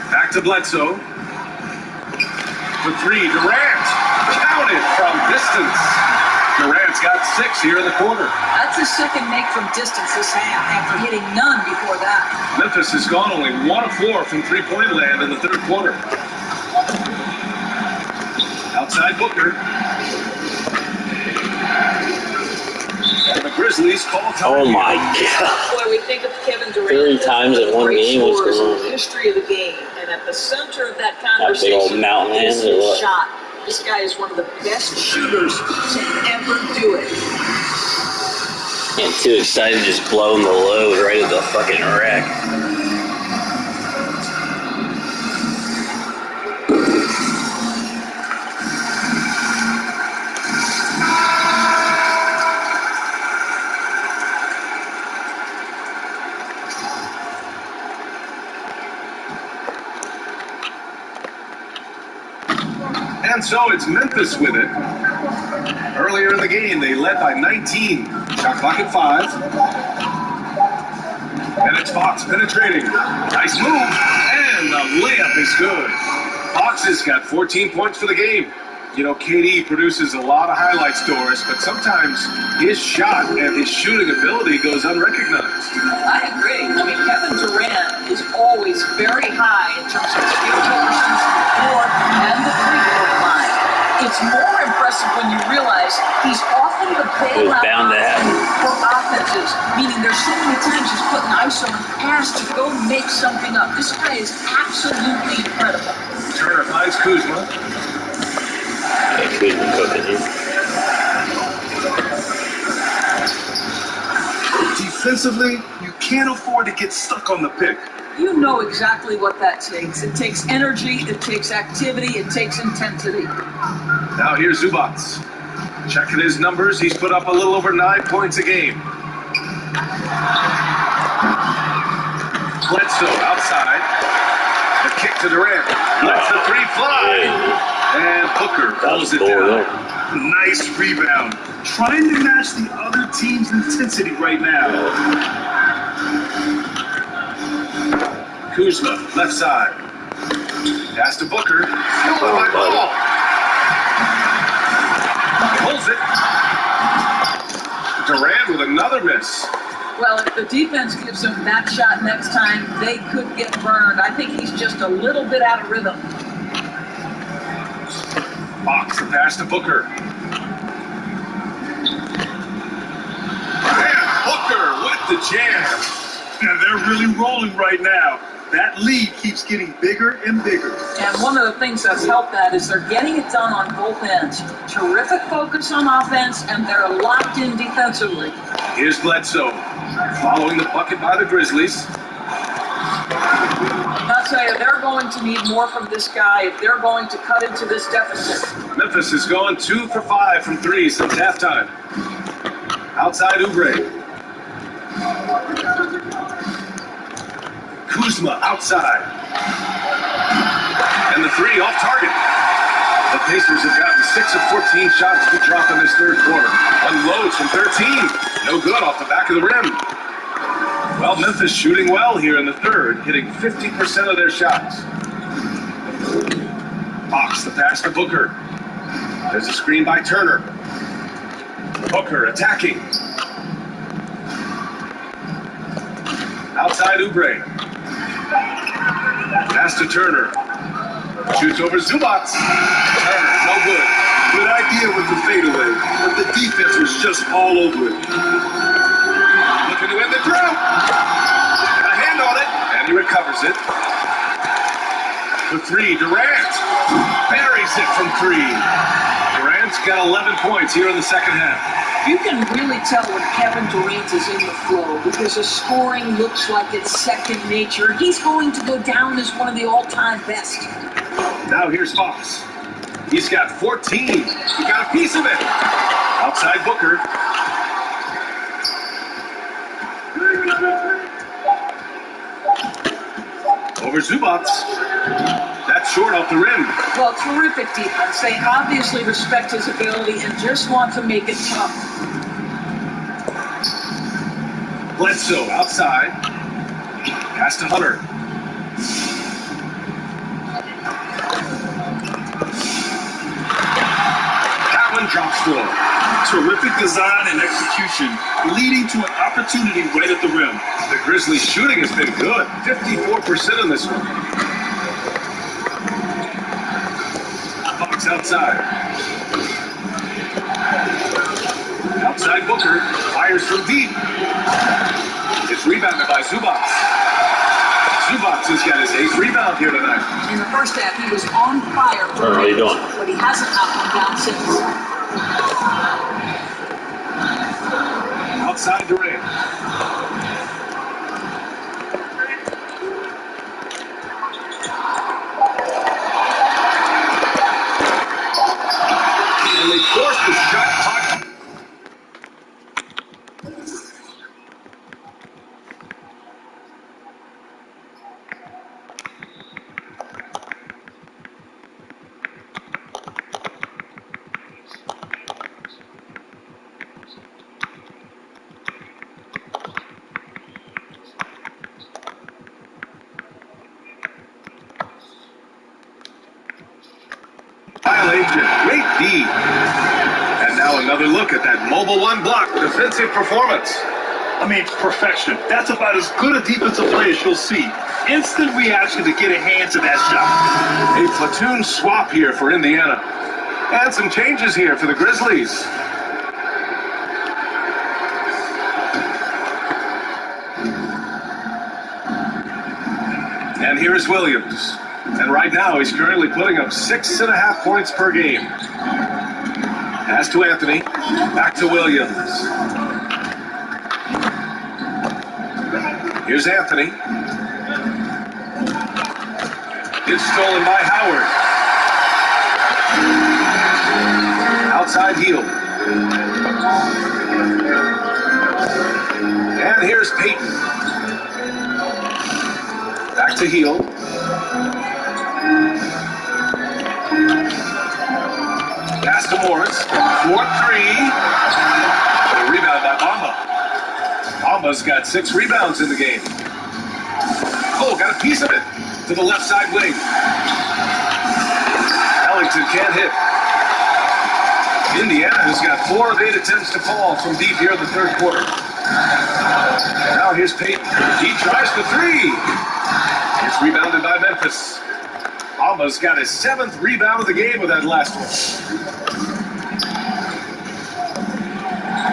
Back to Bledsoe. For 3, Durant. Counted from distance. Durant's got 6 here in the quarter. That's his second make from distance this half after hitting none before that. Memphis has gone only 1 of 4 from three-point land in the third quarter. Outside Booker. And the Grizzlies call time. Oh my God. Boy, we think of Kevin Durant 30 times in one game. What's going on? The history of the game, and at the center of that That big conversation old mountain is hand or his what? shot. This guy is one of the best shooters to ever do it. Getting too excited, just blowing the load right at the fucking rack. And so it's Memphis with it. Earlier in the game, they led by 19. Shot clock at 5. And it's Fox penetrating. Nice move. And the layup is good. Fox has got 14 points for the game. You know, KD produces a lot of highlight stories, but sometimes his shot and his shooting ability goes unrecognized. I agree. I mean, Kevin Durant is always very high in terms of his field goal distance from the floor and the three-point line. It's more impressive when you realize he's often the bailout for offenses, meaning there's so many times he's putting ISO and pass to go make something up. This guy is absolutely incredible. Turner finds Kuzma. Yeah, Kuzma cooking here. Defensively, you can't afford to get stuck on the pick. You know exactly what that takes. It takes energy, it takes activity, it takes intensity. Now here's Zubats. Checking his numbers, he's put up a little over 9 points a game. Bledsoe outside. The kick to Durant. Lets the 3 fly. And Booker pulls it down. Nice rebound. Trying to match the other team's intensity right now. Kuzma, left side. Pass to Booker. Stolen by Paul. Pulls it. Durant with another miss. Well, if the defense gives him that shot next time, they could get burned. I think he's just a little bit out of rhythm. Fox the pass to Booker. And Booker with the jam. And they're really rolling right now. That lead keeps getting bigger and bigger. And one of the things that's helped that is they're getting it done on both ends. Terrific focus on offense, and they're locked in defensively. Here's Bledsoe, following the bucket by the Grizzlies. I'll tell you, they're going to need more from this guy if they're going to cut into this deficit. Memphis has gone 2 for 5 from 3 since halftime. Outside Oubre. Kuzma outside. And the 3 off target. The Pacers have gotten 6 of 14 shots to drop in this third quarter. Unloads from 13. No good off the back of the rim. Well, Memphis shooting well here in the third, hitting 50% of their shots. Fox the pass to Booker. There's a screen by Turner. Booker attacking. Outside Oubre. Pass to Turner. Shoots over Zubac. Turner, no good. Good idea with the fadeaway, but the defense was just all over it. Looking to win the drought. Got a hand on it, and he recovers it. The 3, Durant. Buries it from 3. Durant's got 11 points here in the second half. You can really tell when Kevin Durant is in the flow because his scoring looks like it's second nature. He's going to go down as one of the all-time best. Now here's Fox. He's got 14. He got a piece of it. Outside Booker. Over Zubac. That's short off the rim. Well, terrific defense. They obviously respect his ability and just want to make it tough. Bledsoe outside. Pass to Hunter. That one drops for him. Terrific design and execution, leading to an opportunity right at the rim. The Grizzlies' shooting has been good. 54% in this one. Fox outside. Outside Booker. Fires from deep. It's rebounded by Zubac. Zubac has got his 8th rebound here tonight. In the first half, he was on fire for How are you doing? but he hasn't knocked one down since. Outside Durant. And they forced the shot clock. Violation, great D. And now another look at that mobile 1 block defensive performance. I mean, perfection. That's about as good a defensive play as you'll see. Instant reaction to get a hand to that shot. A platoon swap here for Indiana. And some changes here for the Grizzlies. And here's Williams. And right now, he's currently putting up 6.5 points per game. Pass to Anthony. Back to Williams. Here's Anthony. It's stolen by Howard. Outside heel. And here's Payton. Back to heel. Pass to Morris. 4-3. A rebound by Bamba. Bamba's got 6 rebounds in the game. Oh, got a piece of it to the left side wing. Ellington can't hit. Indiana has got 4 of 8 attempts to fall from deep here in the third quarter. Now here's Payton. He tries the 3. It's rebounded by Memphis. Bamba's got his 7th rebound of the game with that last one.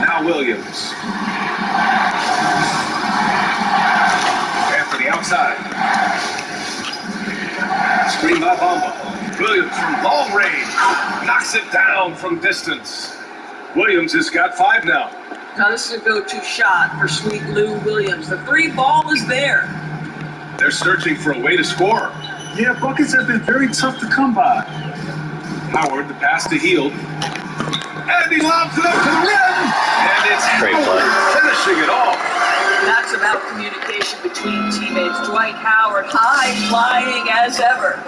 Now Williams. Anthony outside. Screen by Bamba. Williams from long range knocks it down from distance. Williams has got 5 now. Now this is a go-to shot for sweet Lou Williams. The 3 ball is there. They're searching for a way to score. Yeah, buckets have been very tough to come by. Howard, the pass to Hield. And he lobs it up to the rim. And it's Great Howard finishing it off. That's about communication between teammates. Dwight Howard, high flying as ever.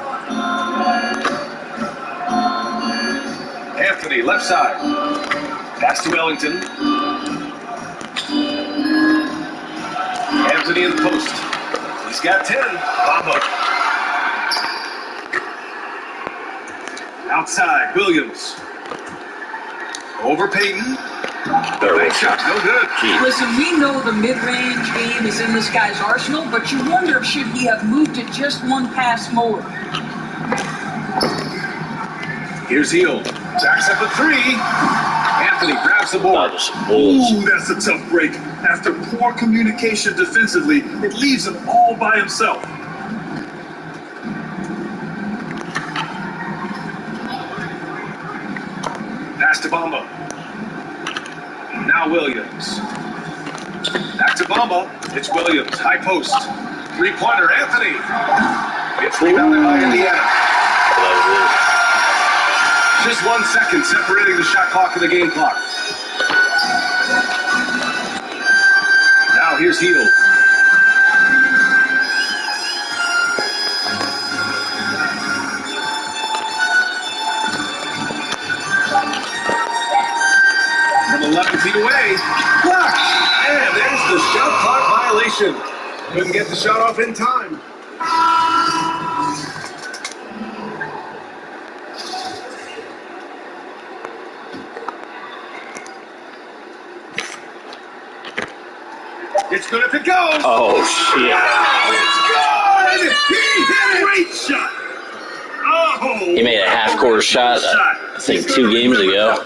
Anthony, left side. Pass to Ellington. Anthony in the post. He's got 10. Bamba. Outside, Williams. Over Payton. Big shot, no good. Listen, we know the mid-range game is in this guy's arsenal, but you wonder should he have moved it just one pass more. Here's Hield. Backs up a 3. Anthony grabs the board. Ooh, that's a tough break. After poor communication defensively, it leaves him all by himself. Pass to Bamba. Now Williams. Back to Bamba. It's Williams. High post. 3-pointer. Anthony. It's rebounded by Indiana. Just 1 second separating the shot clock and the game clock. Now here's Hield. From 11 feet away. Blocked. And there's the shot clock violation. Couldn't get the shot off in time. It's good if it goes. Oh, shit. It's good. He hit it. Great shot. Oh. He made a half-court shot, I think, 2 games ago.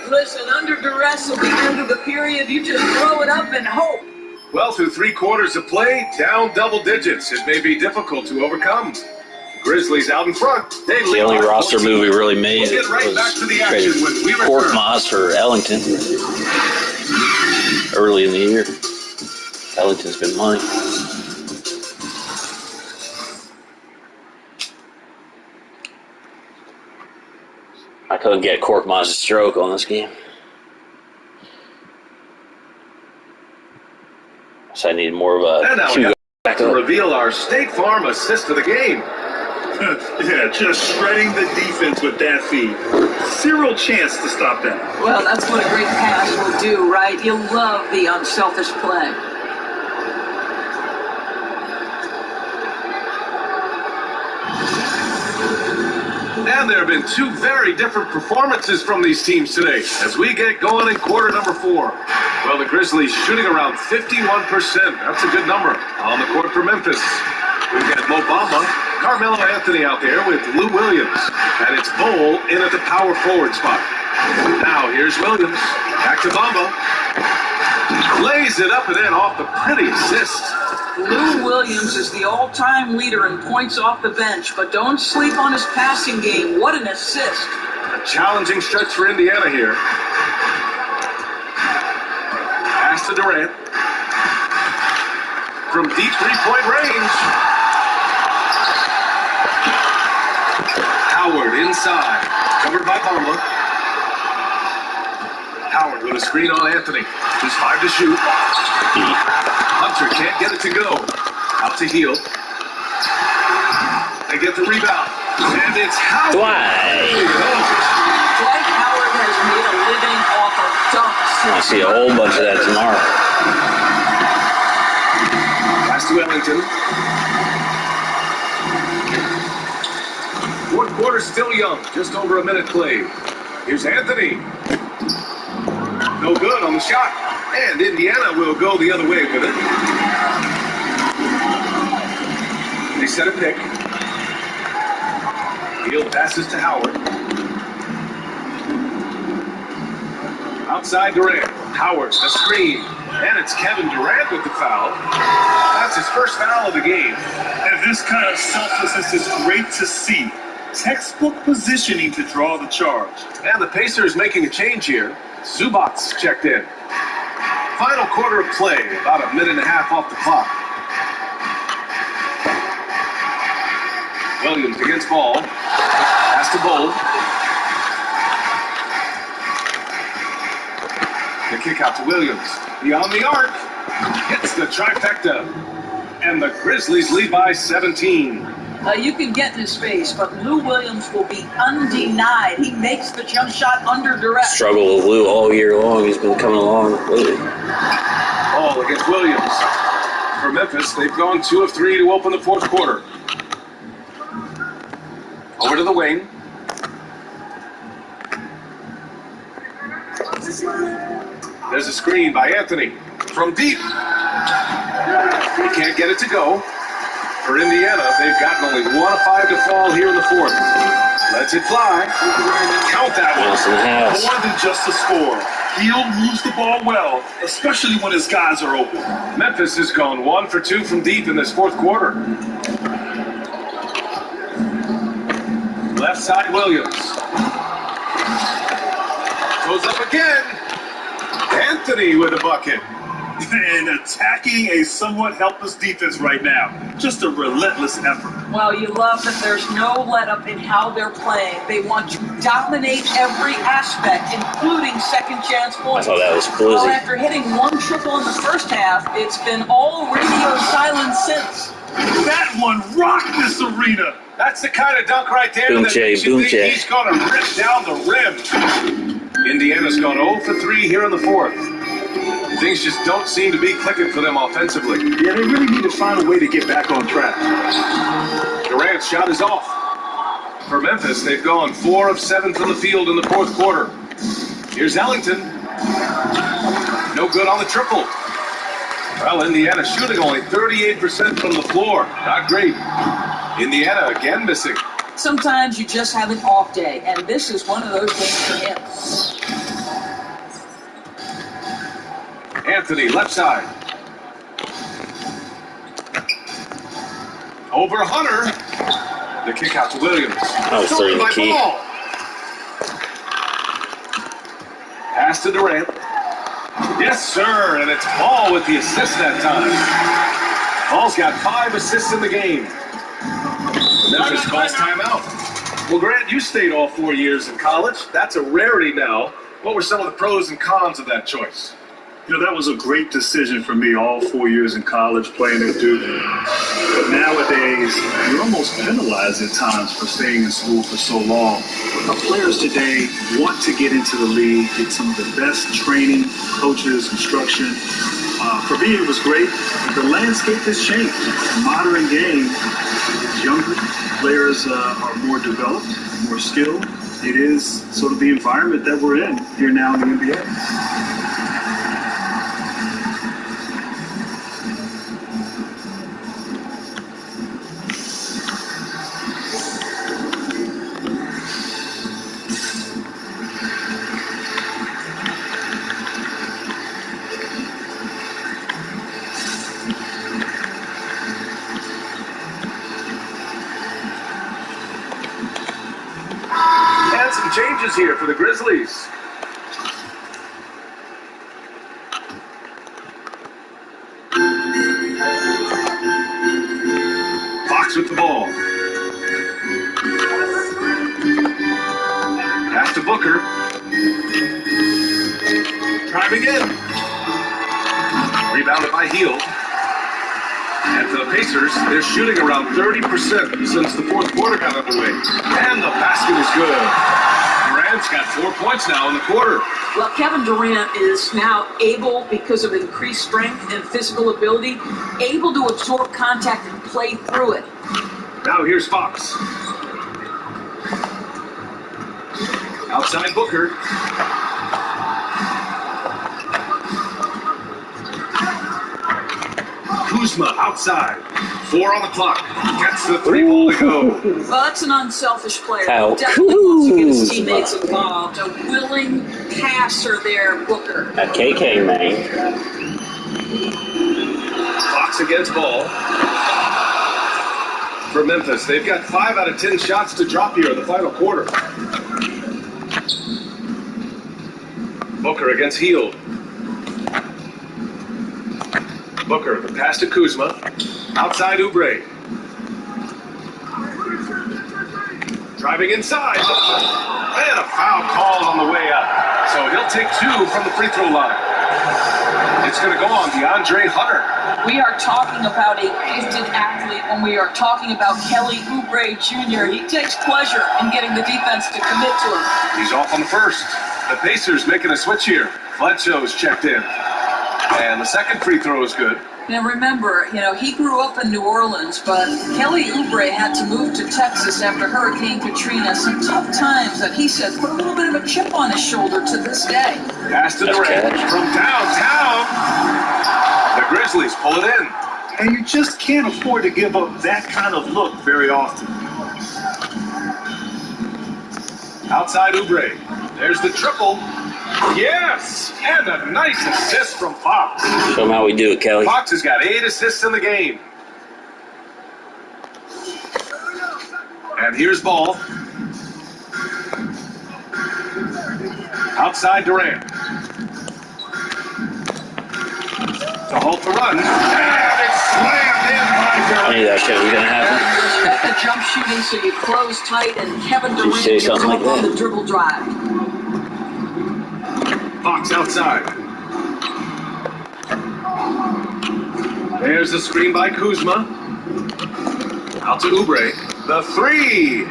Listen, under duress at the end of the period, you just throw it up and hope. Well, through 3 quarters of play, down double digits. It may be difficult to overcome. Grizzlies out in front. They The only roster move we really made We'll get right back to the action was when we traded return. Korkmaz for Ellington early in the year. Ellington's been money. I couldn't get Korkmaz's stroke on this game. So I need more of And a now we two have back to up. reveal our State Farm assist of the game. Yeah, just shredding the defense with that feed. Zero chance to stop that. Well, that's what a great pass will do, right? You love the unselfish play. And there have been 2 very different performances from these teams today as we get going in quarter number 4. Well, the Grizzlies shooting around 51%. That's a good number on the court for Memphis. We've got Mo Bamba, Carmelo Anthony out there with Lou Williams, and it's Bol in at the power forward spot. Now here's Williams, back to Bamba. Lays it up and in off the pretty assist. Lou Williams is the all-time leader in points off the bench, but don't sleep on his passing game. What an assist. A challenging stretch for Indiana here. Pass to Durant. From deep 3-point range. Howard inside. Covered by Bamba. Howard with a screen on Anthony. Just 5 to shoot. Hunter can't get it to go. Out to Hield. They get the rebound. And it's Howard. Dwight. Dwight Howard has made a living off of dunks. I see a whole bunch of that tomorrow. Pass to Ellington. 4th quarter still young. Just over a minute played. Here's Anthony. No good on the shot. And Indiana will go the other way with it. They set a pick. Hield passes to Howard. Outside Durant. Howard, a screen. And it's Kevin Durant with the foul. That's his first foul of the game. And this kind of selflessness is great to see. Textbook positioning to draw the charge. And the Pacers making a change here. Zubac's checked in. Final quarter of play, about a minute and a half off the clock. Williams against Ball. Pass to Bull. The kick out to Williams. Beyond the arc. Hits the trifecta. And the Grizzlies lead by 17. You can get in his face, but Lou Williams will be undenied. He makes the jump shot under duress. Struggle with Lou all year long. He's been coming along lately. Ball against Williams. For Memphis, they've gone 2 of 3 to open the fourth quarter. Over to the wing. There's a screen by Anthony. From deep. He can't get it to go. For Indiana, they've gotten only 1 of 5 to fall here in the fourth. Lets it fly. Count that one. More than just a score. Hield moves the ball well, especially when his guys are open. Memphis has gone 1 for 2 from deep in this fourth quarter. Left side, Williams. Goes up again. Anthony with a bucket. And attacking a somewhat helpless defense right now. Just a relentless effort. Well, you love that there's no let-up in how they're playing. They want to dominate every aspect, including second-chance points. I thought that was flizzy. Well, after hitting 1 triple in the first half, it's been all radio silence since. That one rocked this arena. That's the kind of dunk right there Boom that Jay, makes you boom think Jay. he's going to rip down the rim. Indiana's gone 0 for 3 here in the fourth. Things just don't seem to be clicking for them offensively. Yeah, they really need to find a way to get back on track. Durant's shot is off. For Memphis, they've gone 4 of 7 from the field in the fourth quarter. Here's Ellington. No good on the triple. Well, Indiana shooting only 38% from the floor. Not great. Indiana again missing. Sometimes you just have an off day, and this is one of those games for him. Anthony, left side. Over Hunter. The kick out to Williams. That was Stolen by key. Ball. Pass to Durant. Yes, sir, and it's Ball with the assist that time. Ball's got 5 assists in the game. Memphis calls timeout. Well, Grant, you stayed all 4 years in college. That's a rarity now. What were some of the pros and cons of that choice? You know, that was a great decision for me all 4 years in college playing at Duke. But nowadays, you're almost penalized at times for staying in school for so long. Players today want to get into the league, get some of the best training, coaches, instruction. For me, it was great. The landscape has changed. The modern game is younger. Players are more developed, more skilled. It is sort of the environment that we're in here now in the NBA. Some changes here for the Grizzlies. Fox with the ball. Pass to Booker. Driving in. Rebounded by Hield. And for the Pacers, they're shooting around 30% since the fourth quarter got underway. And the basket is good. Durant's got 4 points now in the quarter. Well, Kevin Durant is now able, because of increased strength and physical ability, able to absorb contact and play through it. Now here's Fox. Outside Booker. Kuzma outside. 4 on the clock. Gets the 3 ball to go. Well, that's an unselfish player. How Definitely wants to get his teammates involved. A willing passer there, Booker. A KK, man. Fox against ball. For Memphis, they've got 5 out of 10 shots to drop here in the final quarter. Booker against Hield. Booker, the pass to Kuzma. Outside Oubre. Driving inside. And a foul call on the way up. So he'll take 2 from the free throw line. It's going to go on DeAndre Hunter. We are talking about a gifted athlete when we are talking about Kelly Oubre Jr. He takes pleasure in getting the defense to commit to him. He's off on the first. The Pacers making a switch here. Bledsoe's checked in. And the second free throw is good. Now remember, he grew up in New Orleans, but Kelly Oubre had to move to Texas after Hurricane Katrina. Some tough times that he said put a little bit of a chip on his shoulder to this day. Pass to Durant from downtown. The Grizzlies pull it in. And you just can't afford to give up that kind of look very often. Outside Oubre. There's the triple. Yes! And a nice assist from Fox. Show them how we do it, Kelly. Fox has got 8 assists in the game. And here's ball. Outside Durant. To halt the run. And it's slammed in by Durant. I knew that shit was going to happen. Got the jump shooting, so you close tight, and Kevin Durant gets off like on the dribble drive. Fox outside. There's the screen by Kuzma. Out to Oubre. The 3.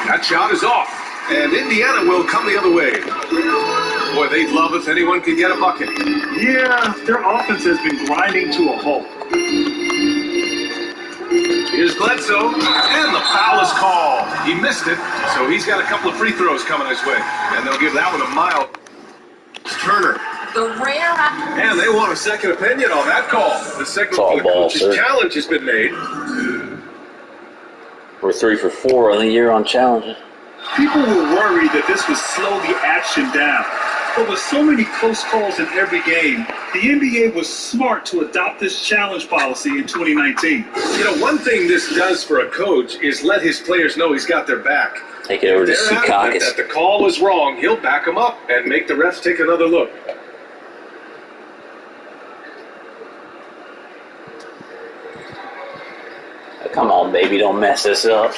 That shot is off. And Indiana will come the other way. Boy, they'd love if anyone could get a bucket. Yeah, their offense has been grinding to a halt. Here's Bledsoe, and the foul is called. He missed it, so he's got a couple of free throws coming his way. And they'll give that one a mile. Turner. The rare. And they want a second opinion on that call. The second for the coach's challenge has been made. We're 3 for 4 on the year on challenges. People were worried that this would slow the action down. But with so many close calls in every game, the NBA was smart to adopt this challenge policy in 2019. One thing this does for a coach is let his players know he's got their back. Take it over to Secaucus. That the call was wrong, he'll back them up and make the refs take another look. Come on, baby, don't mess this up.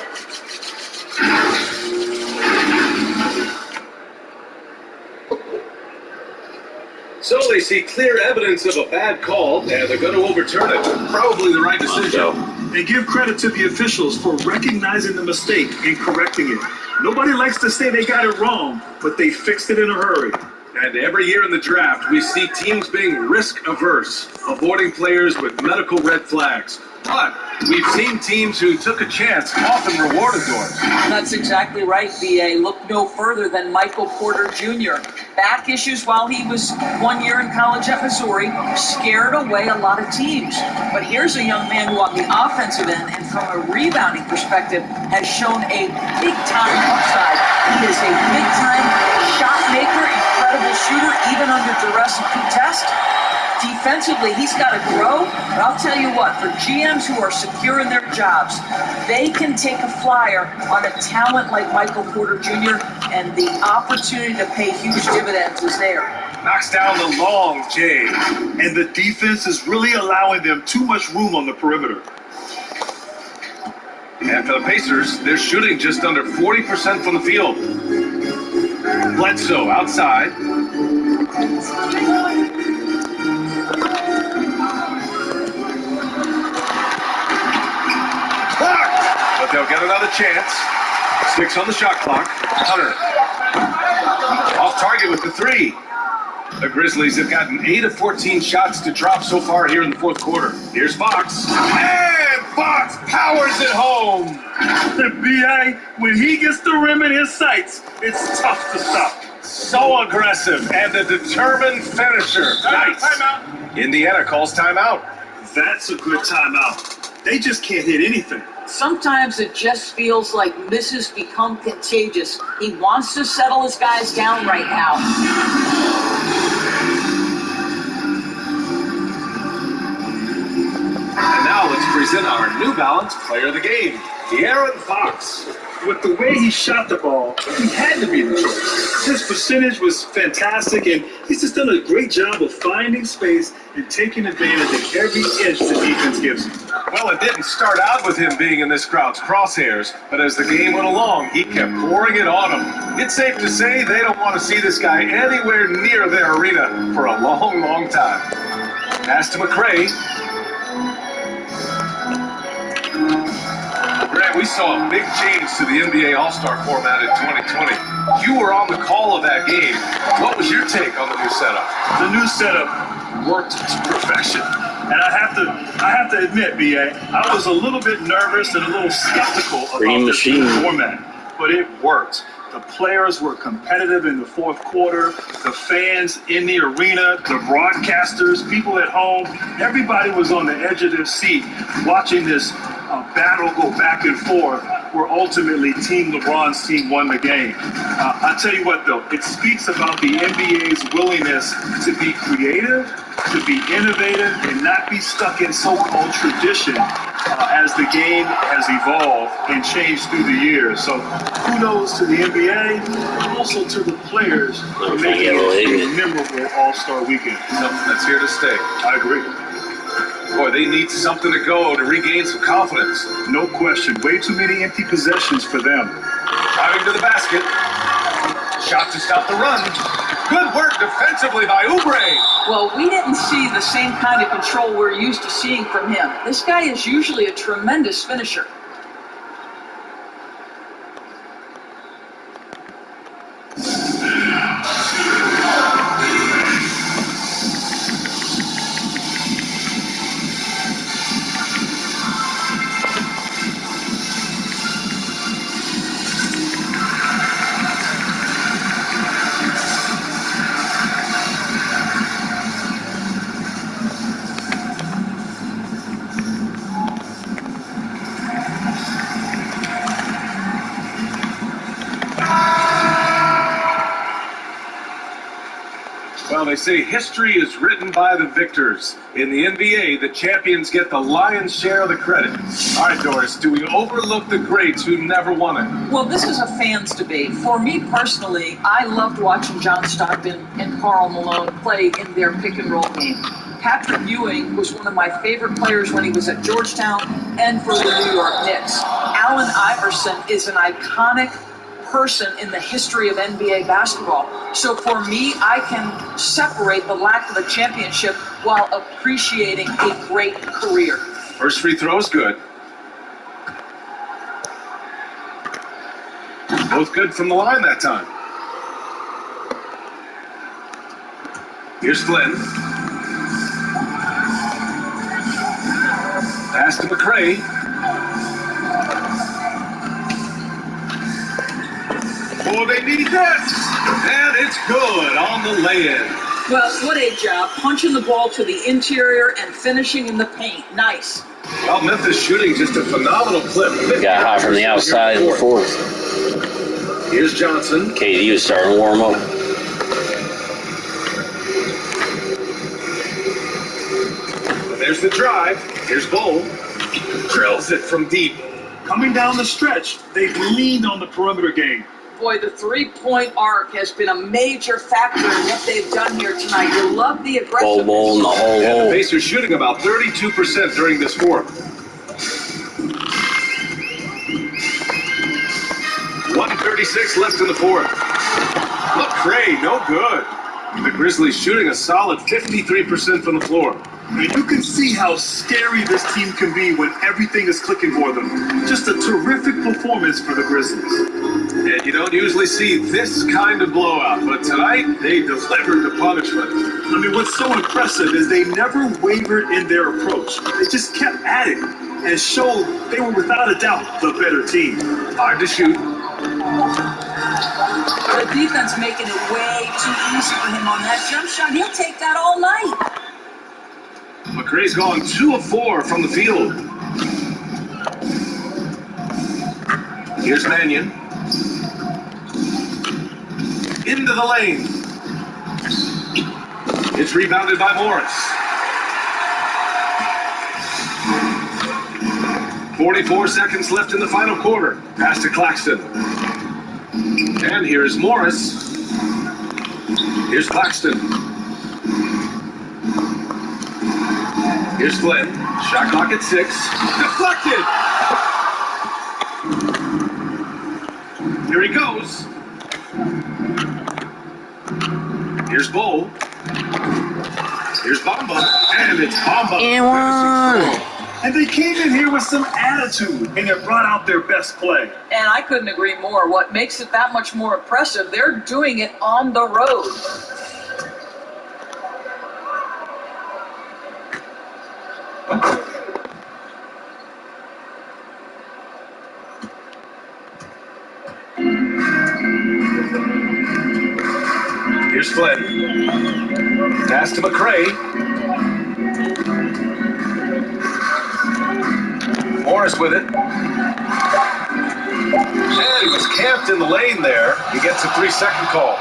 So they see clear evidence of a bad call, and they're going to overturn it. Probably the right decision. And give credit to the officials for recognizing the mistake and correcting it. Nobody likes to say they got it wrong, but they fixed it in a hurry. And every year in the draft, we see teams being risk-averse, avoiding players with medical red flags. But we've seen teams who took a chance often rewarded for it. That's exactly right, B.A. Look no further than Michael Porter Jr. Back issues while he was 1 year in college at Missouri scared away a lot of teams. But here's a young man who on the offensive end and from a rebounding perspective has shown a big-time upside. He is a big-time shot maker, incredible shooter, even under duress and contest. Defensively, he's got to grow, but I'll tell you what, for GMs who are secure in their jobs, they can take a flyer on a talent like Michael Porter Jr., and the opportunity to pay huge dividends is there. Knocks down the long J. And the defense is really allowing them too much room on the perimeter. And for the Pacers, they're shooting just under 40% from the field. Bledsoe outside. Blocked! But they'll get another chance. 6 on the shot clock. Hunter. Off target with the 3. The Grizzlies have gotten 8 of 14 shots to drop so far here in the fourth quarter. Here's Fox. And Fox powers it home. B.I., when he gets the rim in his sights, it's tough to stop. So aggressive and a determined finisher. Nice. Timeout. Indiana calls timeout. That's a good timeout. They just can't hit anything. Sometimes it just feels like misses become contagious. He wants to settle his guys down right now. And now let's present our New Balance player of the game, De'Aaron Fox. With the way he shot the ball, he had to be the choice. His percentage was fantastic, and he's just done a great job of finding space and taking advantage of every inch the defense gives him. Well, it didn't start out with him being in this crowd's crosshairs, but as the game went along, he kept pouring it on them. It's safe to say they don't want to see this guy anywhere near their arena for a long, long time. Pass to McRae. Grant, we saw a big change to the NBA All-Star format in 2020. You were on the call of that game. What was your take on the new setup? The new setup worked to perfection. And I have to admit, B.A., I was a little bit nervous and a little skeptical about this new format, but it worked. The players were competitive in the fourth quarter. The fans in the arena, the broadcasters, people at home, everybody was on the edge of their seat watching this battle go back and forth, where ultimately Team LeBron's team won the game. I'll tell you what, though, it speaks about the NBA's willingness to be creative, to be innovative, and not be stuck in so-called tradition as the game has evolved and changed through the years. So kudos to the NBA, and also to the players for making it a memorable All-Star weekend. Something that's here to stay. I agree. Boy, they need something to go to regain some confidence. No question. Way too many empty possessions for them. Driving to the basket. Shot to stop the run. Good work defensively by Oubre. Well, we didn't see the same kind of control we're used to seeing from him. This guy is usually a tremendous finisher. Well, they say history is written by the victors. In the NBA, the champions get the lion's share of the credit. All right, Doris, do we overlook the greats who never won it? Well, this is a fans' debate. For me personally, I loved watching John Stockton and Karl Malone play in their pick-and-roll game. Patrick Ewing was one of my favorite players when he was at Georgetown and for the New York Knicks. Allen Iverson is an iconic person in the history of NBA basketball. So for me, I can separate the lack of a championship while appreciating a great career. First free throw is good. Both good from the line that time. Here's Flynn. Pass to McRae. Oh, they need this! And it's good on the lay-in. Well, what a job. Punching the ball to the interior and finishing in the paint. Nice. Well, Memphis shooting just a phenomenal clip. Got hot from the outside in the fourth. Here's Johnson. KD was starting to warm up. There's the drive. Here's Bull. Drills it from deep. Coming down the stretch, they've leaned on the perimeter game. Boy, the three-point arc has been a major factor in what they've done here tonight. You love the aggressiveness. Ball in the whole And the hole. Pacers shooting about 32% during this fourth. 1:36 left in the fourth. McRae, no good. The Grizzlies shooting a solid 53% from the floor. And you can see how scary this team can be when everything is clicking for them. Just a terrific performance for the Grizzlies. And you don't usually see this kind of blowout, but tonight they delivered the punishment. I mean, what's so impressive is they never wavered in their approach. They just kept at it and showed they were without a doubt the better team. Hard to shoot. The defense making it way too easy for him on that jump shot. He'll take that all night. McRae's gone 2 of 4 from the field. Here's Mannion. Into the lane. It's rebounded by Morris. 44 seconds left in the final quarter. Pass to Claxton. And here's Morris. Here's Claxton. Here's Flynn. Shot clock at 6. Deflected! Here he goes. Here's Bull. Here's Bamba. And it's Bamba. And they came in here with some attitude, and it brought out their best play. And I couldn't agree more. What makes it that much more impressive, they're doing it on the road. Here's Flynn. Pass to McRae. Morris with it. And he was camped in the lane there. He gets a 3-second call.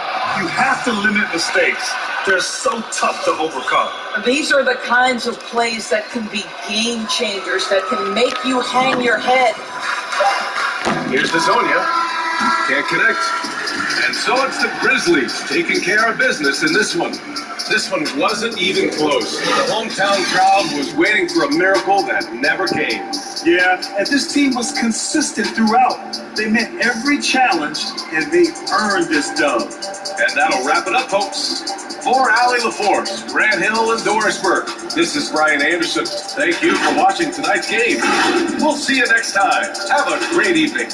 You have to limit mistakes. They're so tough to overcome. These are the kinds of plays that can be game changers, that can make you hang your head. Here's Hazonia. Can't connect. And so it's the Grizzlies taking care of business in this one. This one wasn't even close. The hometown crowd was waiting for a miracle that never came. Yeah, and this team was consistent throughout. They met every challenge, and they earned this dub. And that'll wrap it up, folks. For Allie LaForce, Grant Hill, and Dorisburg, this is Brian Anderson. Thank you for watching tonight's game. We'll see you next time. Have a great evening.